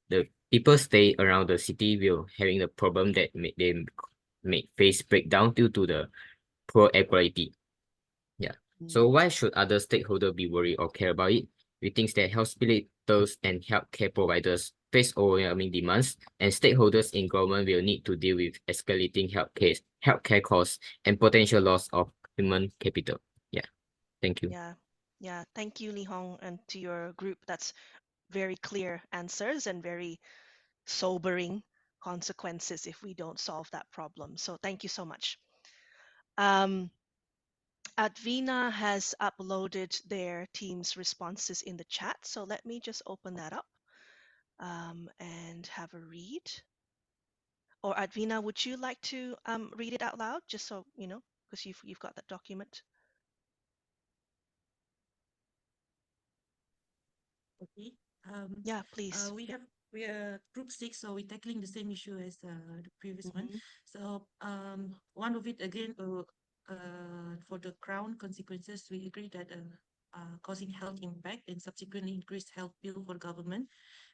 the people stay around the city will having the problem that they may face breakdown due to the poor air quality. Yeah. So why should other stakeholders be worried or care about it? We think that hospitals and healthcare providers face overwhelming demands, and stakeholders in government will need to deal with escalating healthcare costs and potential loss of human capital. Yeah. Thank you. Yeah. Yeah. Thank you, Li Hong, and to your group. That's very clear answers and very sobering consequences if we don't solve that problem. So thank you so much. Um, Advina has uploaded their team's responses in the chat. So let me just open that up and have a read. Or Advina, would you like to read it out loud, just so you know, because you've got that document? Okay. Yeah, please. We are group 6, so we're tackling the same issue as the previous one. Mm-hmm. So one of it again, for the crown consequences, we agree that causing health impact and subsequently increased health bill for government,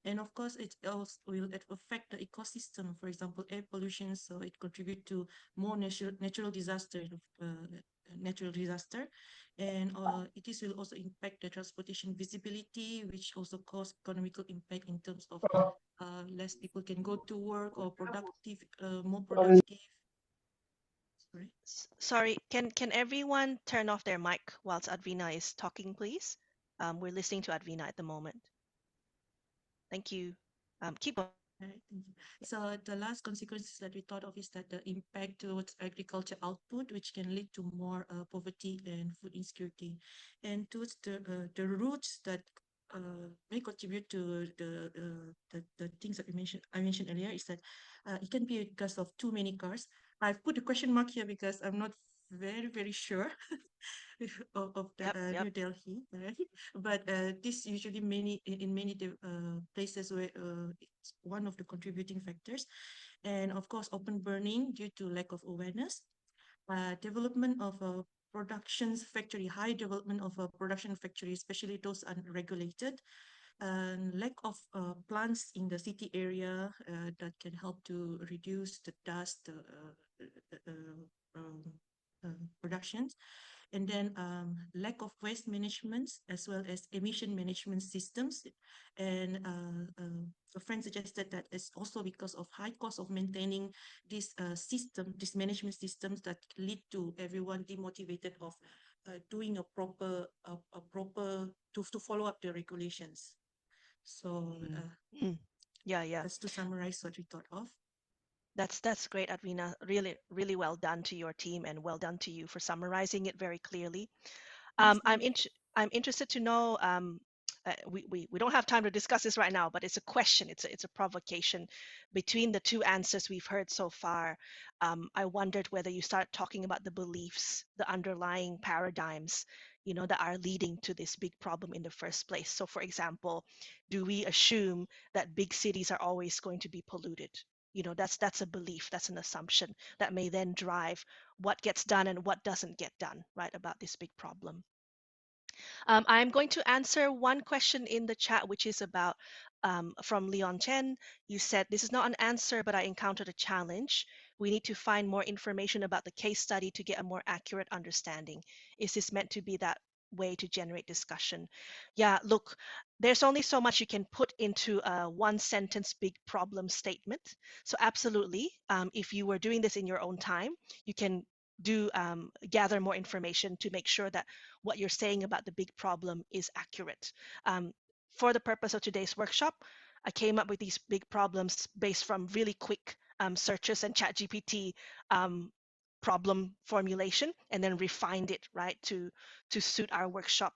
and of course it also will affect the ecosystem. For example, air pollution, so it contribute to more natural disaster, natural disaster, and it is will also impact the transportation visibility, which also cause economical impact in terms of less people can go to work or productive, more productive. Sorry. Sorry, can everyone turn off their mic whilst Advina is talking, please? We're listening to Advina at the moment. Thank you. Keep going. Right, thank you. So the last consequences that we thought of is that the impact towards agriculture output, which can lead to more poverty and food insecurity, and towards the roots that may contribute to the things that I mentioned earlier is that it can be because of too many cars. I've put a question mark here because I'm not very sure of the Yep. New Delhi, right? But this usually in many places where it's one of the contributing factors, and of course, open burning due to lack of awareness, development of a production factory, high development of a production factory, especially those unregulated, and lack of plants in the city area that can help to reduce the dust productions, and then lack of waste management as well as emission management systems. And a friend suggested that it's also because of high cost of maintaining this system, these management systems that lead to everyone demotivated of doing a proper to follow up the regulations. So Mm. Yeah. that's to summarize what we thought of. That's great, Advina. Really well done to your team, and well done to you for summarizing it very clearly. Thanks, I'm interested to know. We don't have time to discuss this right now, but it's a question. It's a provocation. Between the two answers we've heard so far, I wondered whether you start talking about the beliefs, the underlying paradigms, that are leading to this big problem in the first place. So, for example, do we assume that big cities are always going to be polluted? That's a belief, that's an assumption that may then drive what gets done and what doesn't get done, right, about this big problem. I'm going to answer one question in the chat, which is about from Leon Chen. You said, this is not an answer, but I encountered a challenge. We need to find more information about the case study to get a more accurate understanding. Is this meant to be that way to generate discussion? Yeah, look, there's only so much you can put into a one sentence big problem statement. So absolutely, if you were doing this in your own time, you can gather more information to make sure that what you're saying about the big problem is accurate. Um, for the purpose of today's workshop, I came up with these big problems based from really quick searches and ChatGPT problem formulation, and then refined it right to suit our workshop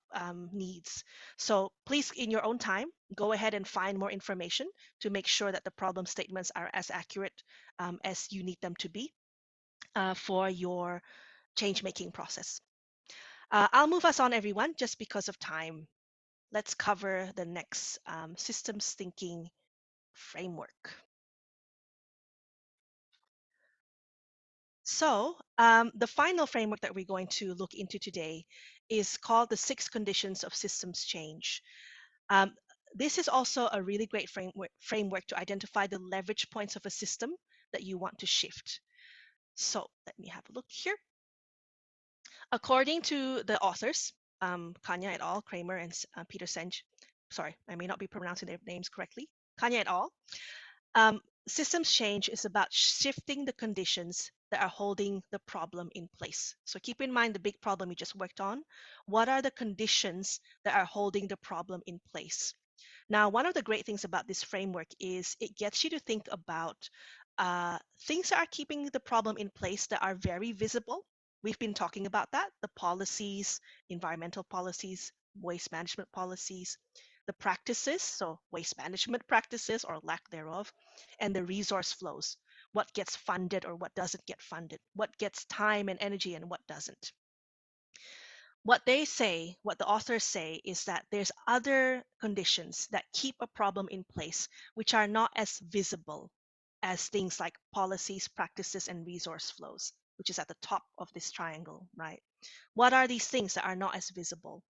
needs. So please, in your own time, go ahead and find more information to make sure that the problem statements are as accurate as you need them to be for your change making process. I'll move us on, everyone, just because of time. Let's cover the next systems thinking framework. So the final framework that we're going to look into today is called the 6 conditions of systems change. Um, this is also a really great framework to identify the leverage points of a system that you want to shift. So let me have a look here. According to the authors, Kanya et al., Kramer and Peter Senge, sorry, I may not be pronouncing their names correctly, Kanya et al., systems change is about shifting the conditions that are holding the problem in place. So keep in mind the big problem you just worked on. What are the conditions that are holding the problem in place? Now, one of the great things about this framework is it gets you to think about things that are keeping the problem in place that are very visible. We've been talking about that, the policies, environmental policies, waste management policies, the practices, so waste management practices or lack thereof, and the resource flows, what gets funded or what doesn't get funded, what gets time and energy and what doesn't. What they say, what the authors say, is that there's other conditions that keep a problem in place which are not as visible as things like policies, practices, and resource flows, which is at the top of this triangle, right? What are these things that are not as visible?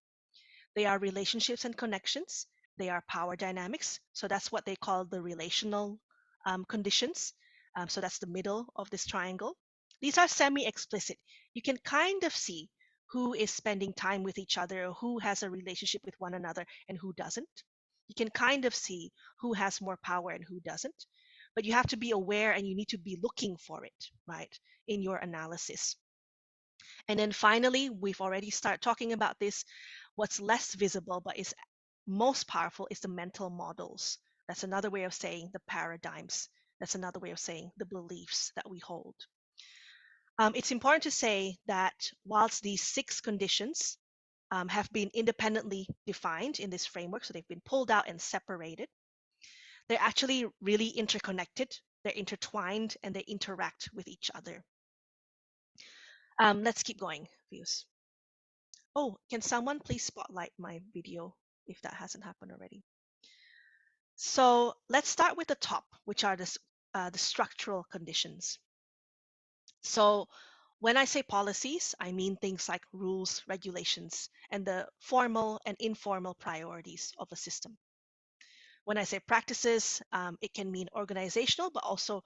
They are relationships and connections. They are power dynamics. So that's what they call the relational conditions. So that's the middle of this triangle. These are semi explicit. You can kind of see who is spending time with each other, who has a relationship with one another, and who doesn't. You can kind of see who has more power and who doesn't. But you have to be aware and you need to be looking for it, right, in your analysis. And then finally, we've already started talking about this. What's less visible but is most powerful is the mental models. That's another way of saying the paradigms. That's another way of saying the beliefs that we hold. It's important to say that whilst these 6 conditions have been independently defined in this framework, so they've been pulled out and separated, they're actually really interconnected, they're intertwined, and they interact with each other. Let's keep going, views. Oh, can someone please spotlight my video if that hasn't happened already? So let's start with the top, which are the structural conditions. So when I say policies, I mean things like rules, regulations, and the formal and informal priorities of a system. When I say practices, it can mean organizational, but also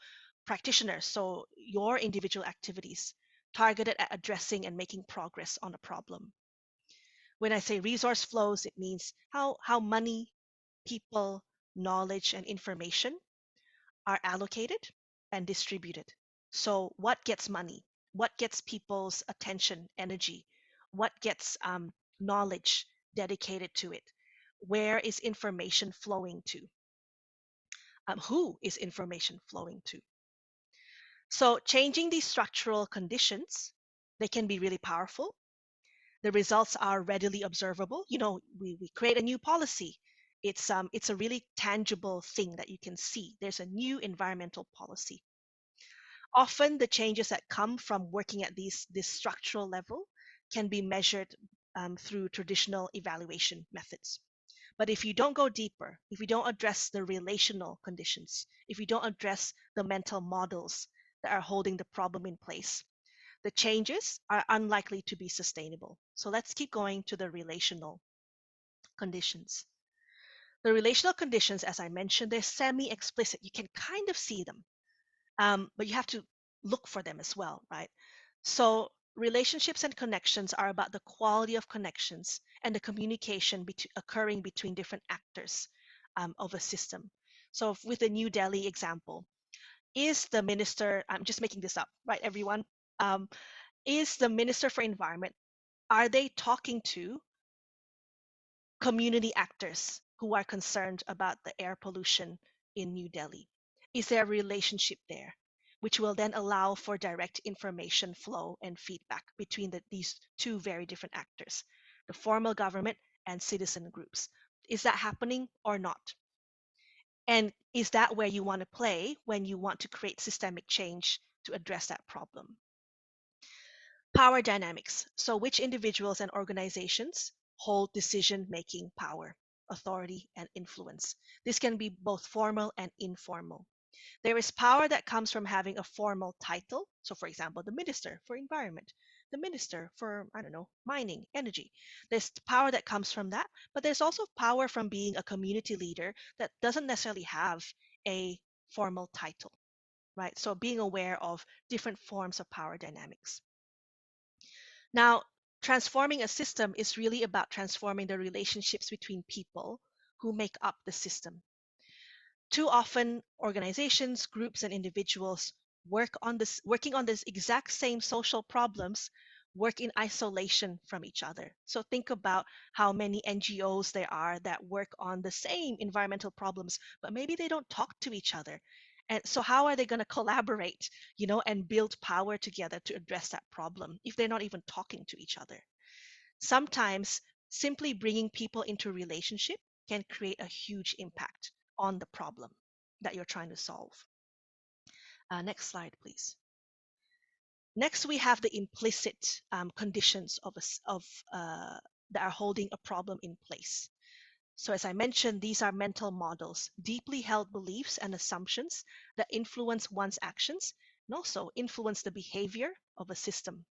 practitioners. So your individual activities targeted at addressing and making progress on a problem. When I say resource flows, it means how money, people, knowledge, and information are allocated and distributed. So, what gets money? What gets people's attention, energy? What gets knowledge dedicated to it? Where is information flowing to? Who is information flowing to? So, changing these structural conditions, they can be really powerful. The results are readily observable. You know, we create a new policy. It's a really tangible thing that you can see. There's a new environmental policy. Often the changes that come from working at this structural level can be measured through traditional evaluation methods. But if you don't go deeper, if you don't address the relational conditions, if you don't address the mental models that are holding the problem in place, the changes are unlikely to be sustainable. So let's keep going to the relational conditions. The relational conditions, as I mentioned, they're semi-explicit. You can kind of see them, but you have to look for them as well, right? So relationships and connections are about the quality of connections and the communication occurring between different actors of a system. So with the New Delhi example, is the minister, I'm just making this up, right, everyone? Is the Minister for Environment, are they talking to community actors who are concerned about the air pollution in New Delhi? Is there a relationship there, which will then allow for direct information flow and feedback between these 2 very different actors, the formal government and citizen groups? Is that happening or not? And is that where you want to play when you want to create systemic change to address that problem? Power dynamics. So which individuals and organizations hold decision-making power, authority, and influence? This can be both formal and informal. There is power that comes from having a formal title. So for example, the Minister for Environment, the Minister for, I don't know, mining, energy. There's power that comes from that, but there's also power from being a community leader that doesn't necessarily have a formal title, right? So being aware of different forms of power dynamics. Now, transforming a system is really about transforming the relationships between people who make up the system. Too often, organizations, groups, and individuals working on this exact same social problems work in isolation from each other. So think about how many NGOs there are that work on the same environmental problems, but maybe they don't talk to each other. And so how are they going to collaborate, and build power together to address that problem if they're not even talking to each other? Sometimes simply bringing people into relationship can create a huge impact on the problem that you're trying to solve. Next slide, please. Next, we have the implicit conditions that are holding a problem in place. So as I mentioned, these are mental models, deeply held beliefs and assumptions that influence one's actions and also influence the behavior of a system.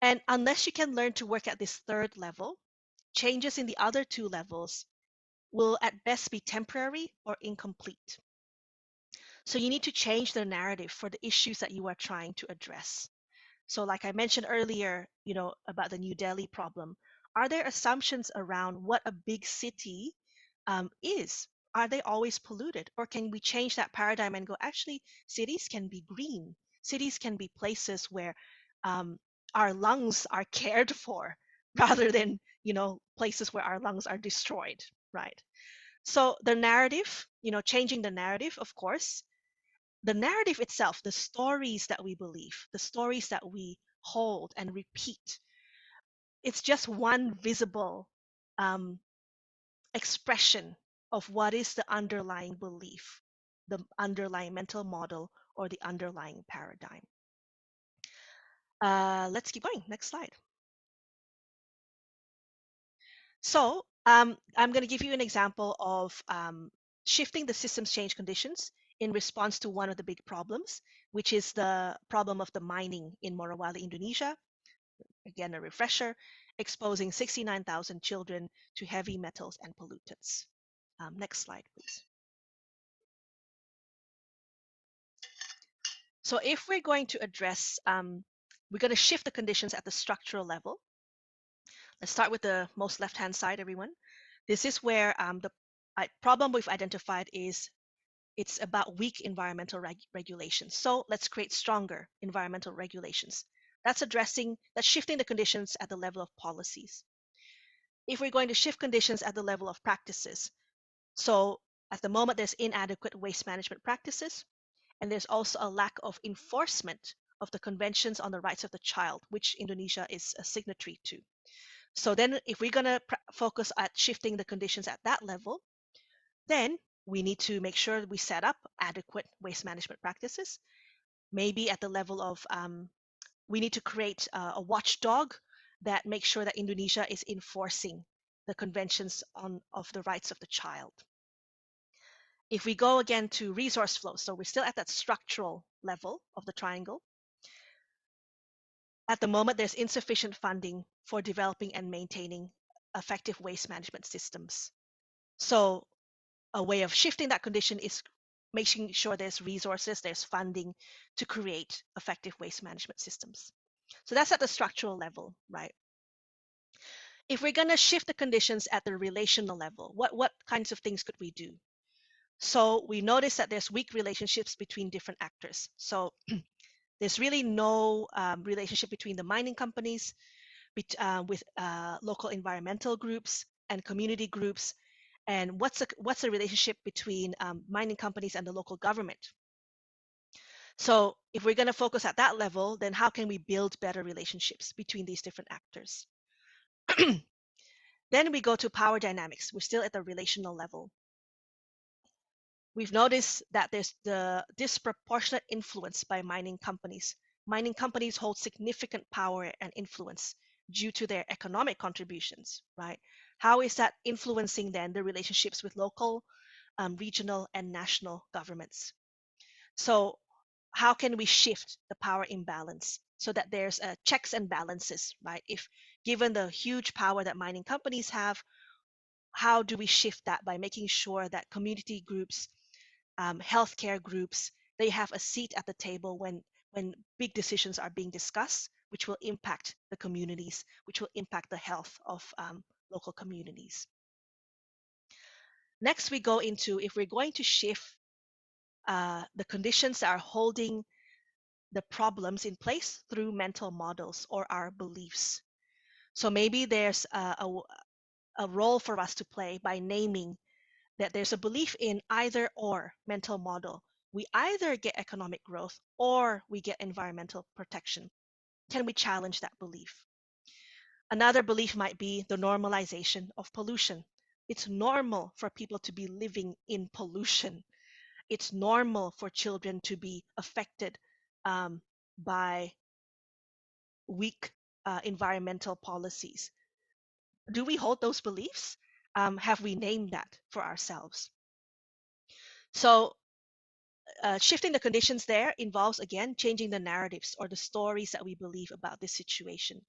And unless you can learn to work at this third level, changes in the other two levels will at best be temporary or incomplete. So you need to change the narrative for the issues that you are trying to address. So like I mentioned earlier, about the New Delhi problem, are there assumptions around what a big city is? Are they always polluted? Or can we change that paradigm and go, actually, cities can be green. Cities can be places where um, our lungs are cared for rather than, places where our lungs are destroyed, right? So the narrative, changing the narrative, of course, the narrative itself, the stories that we believe, the stories that we hold and repeat, it's just one visible um, expression of what is the underlying belief, the underlying mental model, or the underlying paradigm. Let's keep going. Next slide. So I'm going to give you an example of shifting the systems change conditions in response to one of the big problems, which is the problem of the mining in Morowali, Indonesia. Again, a refresher, exposing 69,000 children to heavy metals and pollutants. Next slide, please. So if we're going to address, we're going to shift the conditions at the structural level. Let's start with the most left-hand side, everyone. This is where the problem we've identified is it's about weak environmental regulations. So let's create stronger environmental regulations. That's shifting the conditions at the level of policies. If we're going to shift conditions at the level of practices, so at the moment there's inadequate waste management practices, and there's also a lack of enforcement of the Conventions on the Rights of the Child, which Indonesia is a signatory to. So then if we're going to focus at shifting the conditions at that level, then we need to make sure we set up adequate waste management practices. Maybe at the level of, we need to create a watchdog that makes sure that Indonesia is enforcing the conventions of the rights of the child. If we go again to resource flow, so we're still at that structural level of the triangle. At the moment, there's insufficient funding for developing and maintaining effective waste management systems. So a way of shifting that condition is making sure there's resources, there's funding to create effective waste management systems. So that's at the structural level, right? If we're going to shift the conditions at the relational level, what kinds of things could we do? So we notice that there's weak relationships between different actors. So there's really no relationship between the mining companies with local environmental groups and community groups. And what's the relationship between mining companies and the local government? So if we're going to focus at that level, then how can we build better relationships between these different actors? Then we go to power dynamics. We're still at the relational level. We've noticed that there's the disproportionate influence by mining companies. Mining companies hold significant power and influence due to their economic contributions, right? How is that influencing then the relationships with local, regional, and national governments? So how can we shift the power imbalance so that there's checks and balances, right? If given the huge power that mining companies have, how do we shift that by making sure that community groups, healthcare groups, they have a seat at the table when big decisions are being discussed, which will impact the communities, which will impact the health of local communities. Next, we go into if we're going to shift the conditions that are holding the problems in place through mental models or our beliefs. So maybe there's a role for us to play by naming that there's a belief in either or mental model. We either get economic growth or we get environmental protection. Can we challenge that belief? Another belief might be the normalization of pollution. It's normal for people to be living in pollution. It's normal for children to be affected by weak environmental policies. Do we hold those beliefs? Have we named that for ourselves? So, shifting the conditions there involves, again, changing the narratives or the stories that we believe about this situation.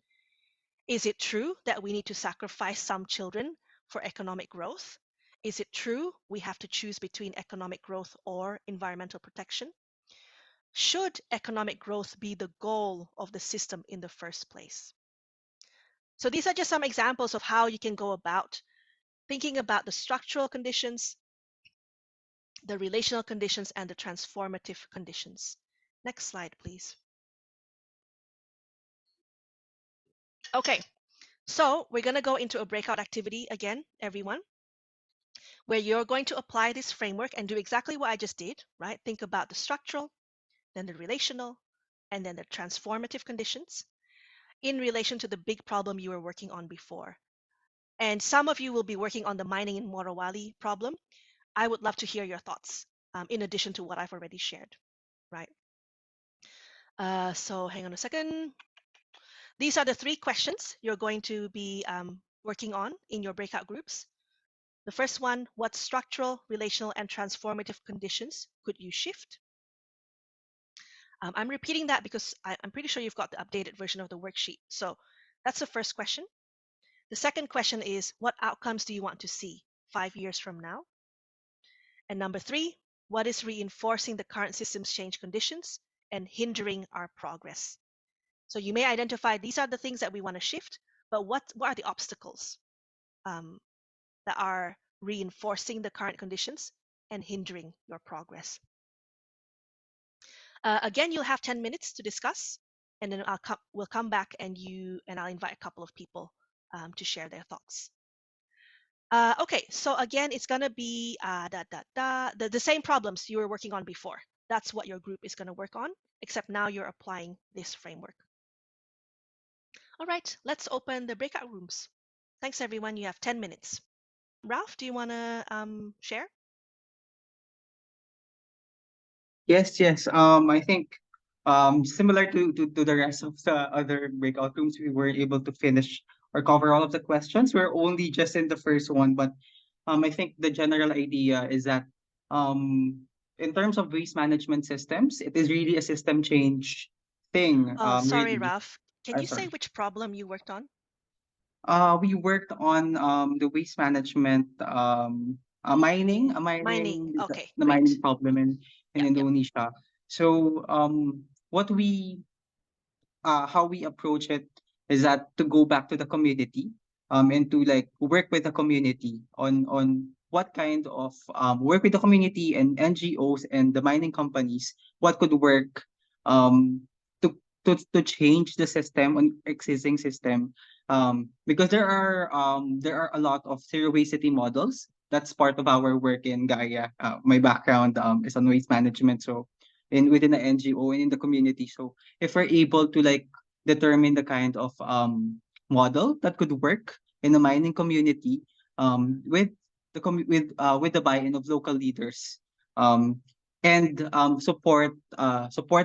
Is it true that we need to sacrifice some children for economic growth? Is it true we have to choose between economic growth or environmental protection? Should economic growth be the goal of the system in the first place? So these are just some examples of how you can go about thinking about the structural conditions, the relational conditions, and the transformative conditions. Next slide, please. Okay, so we're going to go into a breakout activity again, everyone, where you're going to apply this framework and do exactly what I just did, right? Think about the structural, then the relational, and then the transformative conditions in relation to the big problem you were working on before. And some of you will be working on the mining in Morowali problem. I would love to hear your thoughts in addition to what I've already shared, right? So hang on a second. These are the 3 questions you're going to be working on in your breakout groups. The first one, what structural, relational, and transformative conditions could you shift? I'm repeating that because I'm pretty sure you've got the updated version of the worksheet. So that's the first question. The second question is, what outcomes do you want to see 5 years from now? And number 3, what is reinforcing the current system's change conditions and hindering our progress? So you may identify these are the things that we want to shift, but what are the obstacles that are reinforcing the current conditions and hindering your progress? Again, you'll have 10 minutes to discuss, and then we'll come back and I'll invite a couple of people to share their thoughts. Okay, so again, it's gonna be the same problems you were working on before. That's what your group is gonna work on, except now you're applying this framework. All right, let's open the breakout rooms. Thanks, everyone. You have 10 minutes. Ralph, do you want to share? Yes. I think similar to the rest of the other breakout rooms, we were able to finish or cover all of the questions. We're only just in the first one, but I think the general idea is that um in terms of waste management systems, it is really a system change thing. Oh, sorry, Really. Ralph. Can you say Sorry. which problem you worked on? We worked on the waste management Mining. Okay, the mining great. problem in Yep. Indonesia. So what we how we approach it is that to go back to the community and to like work with the community on what kind of work with the community and NGOs and the mining companies, what could work um to to change the system on existing system, because there are a lot of zero waste city models. That's part of our work in Gaia. My background is on waste management, so in within the NGO and in the community. So if we're able to like determine the kind of model that could work in the mining community with with the buy-in of local leaders, um and support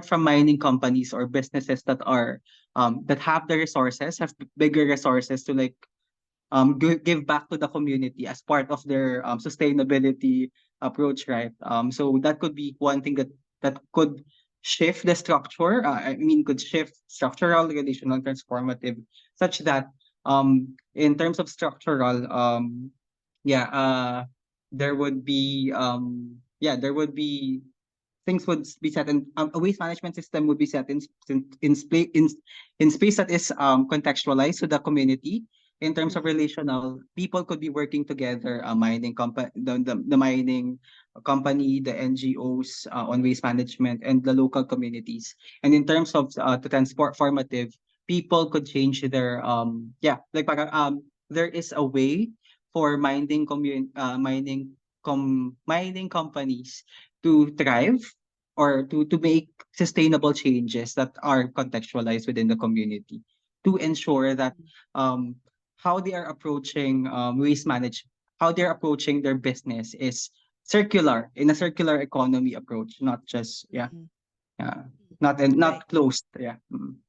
from mining companies or businesses that are that have the resources, have bigger resources to like give back to the community as part of their sustainability approach, right? So that could be one thing that could shift the structure. I mean, could shift structural, relational, transformative, such that in terms of structural, yeah, there would be there would be things would be set in a waste management system would be set in space that is contextualized to the community in terms of relational, people could be working together, the mining company, the NGOs on waste management, and the local communities. And in terms of the transformative, people could change their there is a way for mining companies to thrive or to make sustainable changes that are contextualized within the community to ensure that um, how they are approaching waste management, how they're approaching their business is circular in a circular economy approach, not just Mhm. not Great. closed. Yeah. Mm.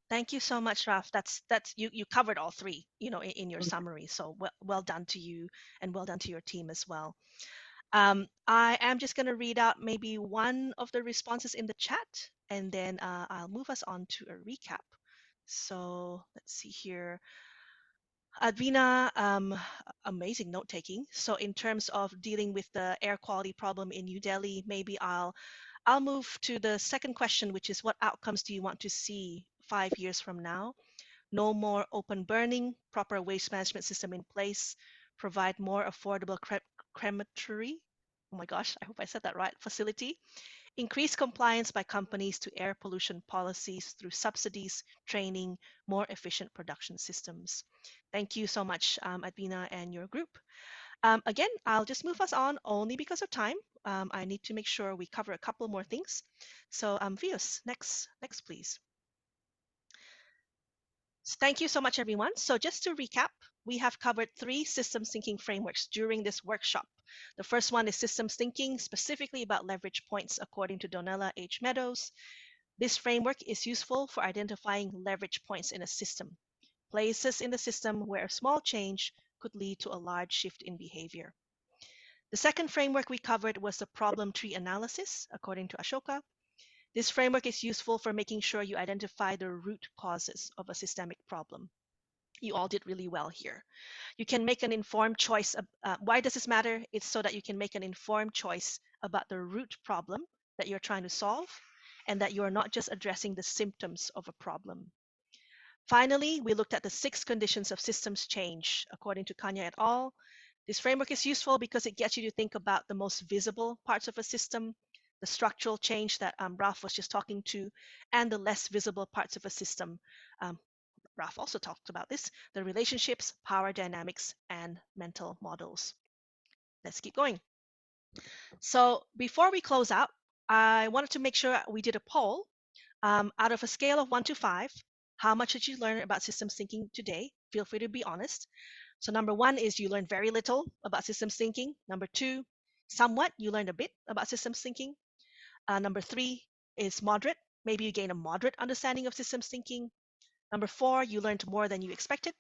Thank you so much, Raf. That's you covered all three, in your summary. So well done to you and well done to your team as well. I am just going to read out maybe one of the responses in the chat, and then I'll move us on to a recap. So let's see here. Advina, amazing note taking. So in terms of dealing with the air quality problem in New Delhi, maybe I'll move to the second question, which is what outcomes do you want to see 5 years from now? No more open burning, proper waste management system in place, provide more affordable crematory. Oh my gosh, I hope I said that right. Facility. Increase compliance by companies to air pollution policies through subsidies, training, more efficient production systems. Thank you so much, Advina and your group. Again, I'll just move us on only because of time. I need to make sure we cover a couple more things. So, Vios, next, please. Thank you so much, everyone. So just to recap, we have covered 3 systems thinking frameworks during this workshop. The first one is systems thinking, specifically about leverage points according to Donella H. Meadows. This framework is useful for identifying leverage points in a system, places in the system where a small change could lead to a large shift in behavior. The second framework we covered was the problem tree analysis, according to Ashoka. This framework is useful for making sure you identify the root causes of a systemic problem. You all did really well here. You can make an informed choice. Why does this matter? It's so that you can make an informed choice about the root problem that you're trying to solve and that you are not just addressing the symptoms of a problem. Finally, we looked at the 6 conditions of systems change, according to Kanya et al. This framework is useful because it gets you to think about the most visible parts of a system, the structural change that Ralph was just talking to, and the less visible parts of a system. Ralph also talked about this, the relationships, power dynamics, and mental models. Let's keep going. So before we close out, I wanted to make sure we did a poll. Out of a scale of 1 to 5, how much did you learn about systems thinking today? Feel free to be honest. So number 1 is you learned very little about systems thinking. Number 2, somewhat, you learned a bit about systems thinking. Number 3 is moderate. Maybe you gain a moderate understanding of systems thinking. Number 4, you learned more than you expected.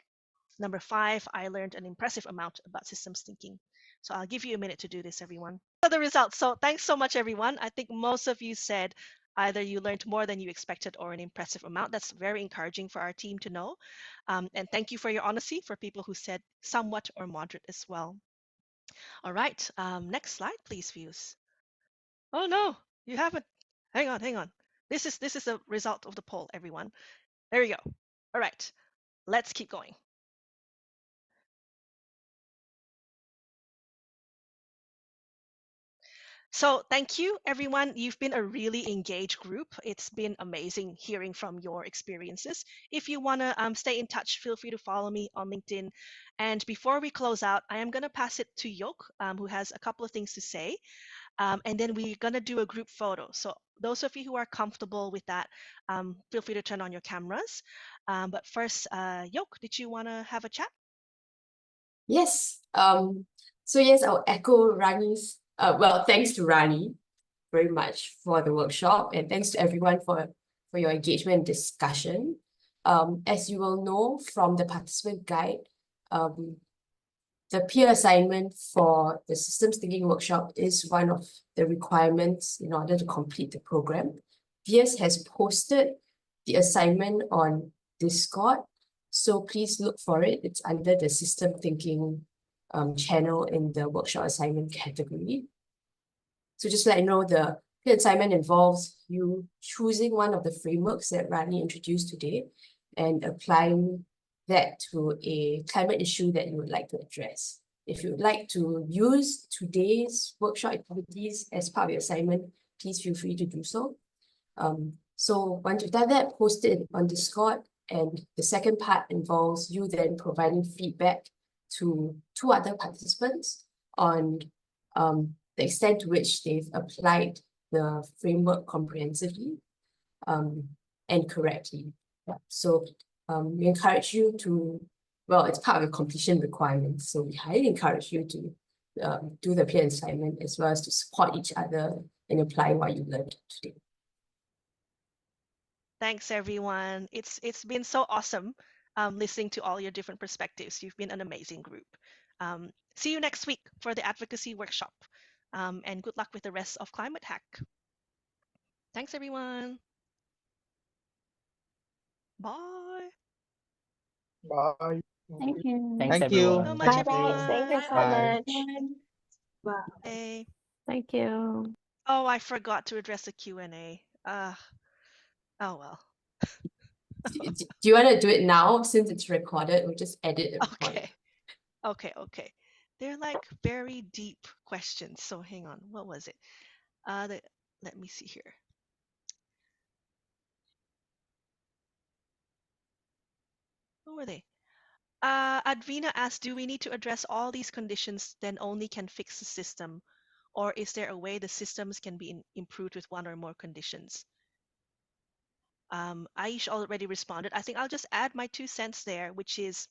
Number 5, I learned an impressive amount about systems thinking. So I'll give you a minute to do this, everyone. So the results. So thanks so much, everyone. I think most of you said either you learned more than you expected or an impressive amount. That's very encouraging for our team to know. And thank you for your honesty for people who said somewhat or moderate as well. All right, next slide, please, Views. Oh no, you haven't. Hang on. This is the result of the poll, everyone. There you go. All right, let's keep going. So thank you, everyone. You've been a really engaged group. It's been amazing hearing from your experiences. If you want to stay in touch, feel free to follow me on LinkedIn. And before we close out, I am going to pass it to Yok, who has a couple of things to say. And then we're going to do a group photo. So those of you who are comfortable with that, feel free to turn on your cameras. But first, Yok, did you want to have a chat? Yes. So yes, I'll echo Rani's, thanks to Rani very much for the workshop, and thanks to everyone for your engagement and discussion. As you will know from the participant guide, the peer assignment for the systems thinking workshop is one of the requirements in order to complete the program. VS has posted the assignment on Discord, so please look for it. It's under the system thinking channel in the workshop assignment category. So just let you know, the peer assignment involves you choosing one of the frameworks that Rani introduced today and applying that to a climate issue that you would like to address. If you would like to use today's workshop activities as part of your assignment, please feel free to do so. So once you've done that, post it on Discord. And the second part involves you then providing feedback to two other participants on the extent to which they've applied the framework comprehensively and correctly. Yeah. So we encourage you to, well, it's part of the completion requirements. So we highly encourage you to do the peer assignment as well as to support each other in applying what you learned today. Thanks, everyone. It's been so awesome listening to all your different perspectives. You've been an amazing group. See you next week for the advocacy workshop. And good luck with the rest of Climate Hack. Thanks, everyone. Bye. Bye. Thank you. Thanks, Thank you. So much, everyone. Bye bye. Thank you everyone. so Bye. much. Wow. Hey. Thank you. Oh, I forgot to address the Q&A. Oh well. Do you want to do it now since it's recorded? We'll just edit the recording. Okay. They're like very deep questions. So hang on. What was it? Let me see here. What were they? Advina asked, do we need to address all these conditions, then only can fix the system? Or is there a way the systems can be improved with one or more conditions? Aish already responded. I think I'll just add my 2 cents there, which is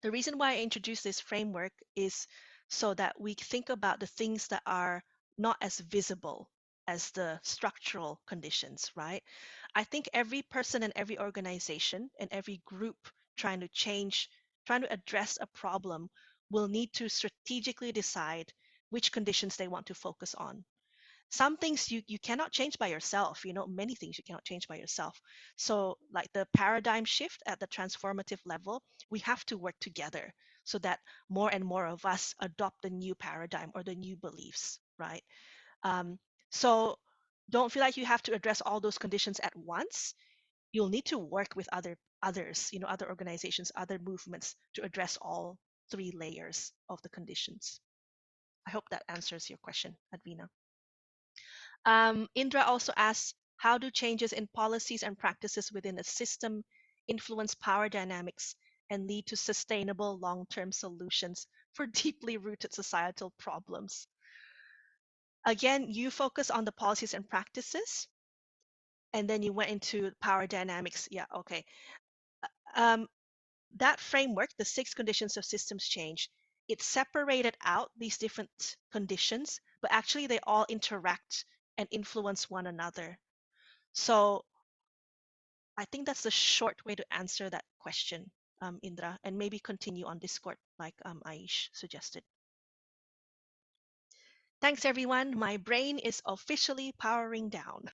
the reason why I introduced this framework is so that we think about the things that are not as visible as the structural conditions, right? I think every person and every organization and every group trying to address a problem will need to strategically decide which conditions they want to focus on. Some things you cannot change by yourself, many things you cannot change by yourself. So like the paradigm shift at the transformative level, we have to work together so that more and more of us adopt the new paradigm or the new beliefs, right? So don't feel like you have to address all those conditions at once. You'll need to work with others, other organizations, other movements to address all 3 layers of the conditions. I hope that answers your question, Advina. Indra also asks, how do changes in policies and practices within a system influence power dynamics and lead to sustainable long-term solutions for deeply rooted societal problems? Again, you focus on the policies and practices, and then you went into power dynamics. Yeah, okay. That framework, the 6 conditions of systems change, it separated out these different conditions, but actually they all interact and influence one another. So I think that's the short way to answer that question, Indra, and maybe continue on Discord like Aish suggested. Thanks, everyone. My brain is officially powering down.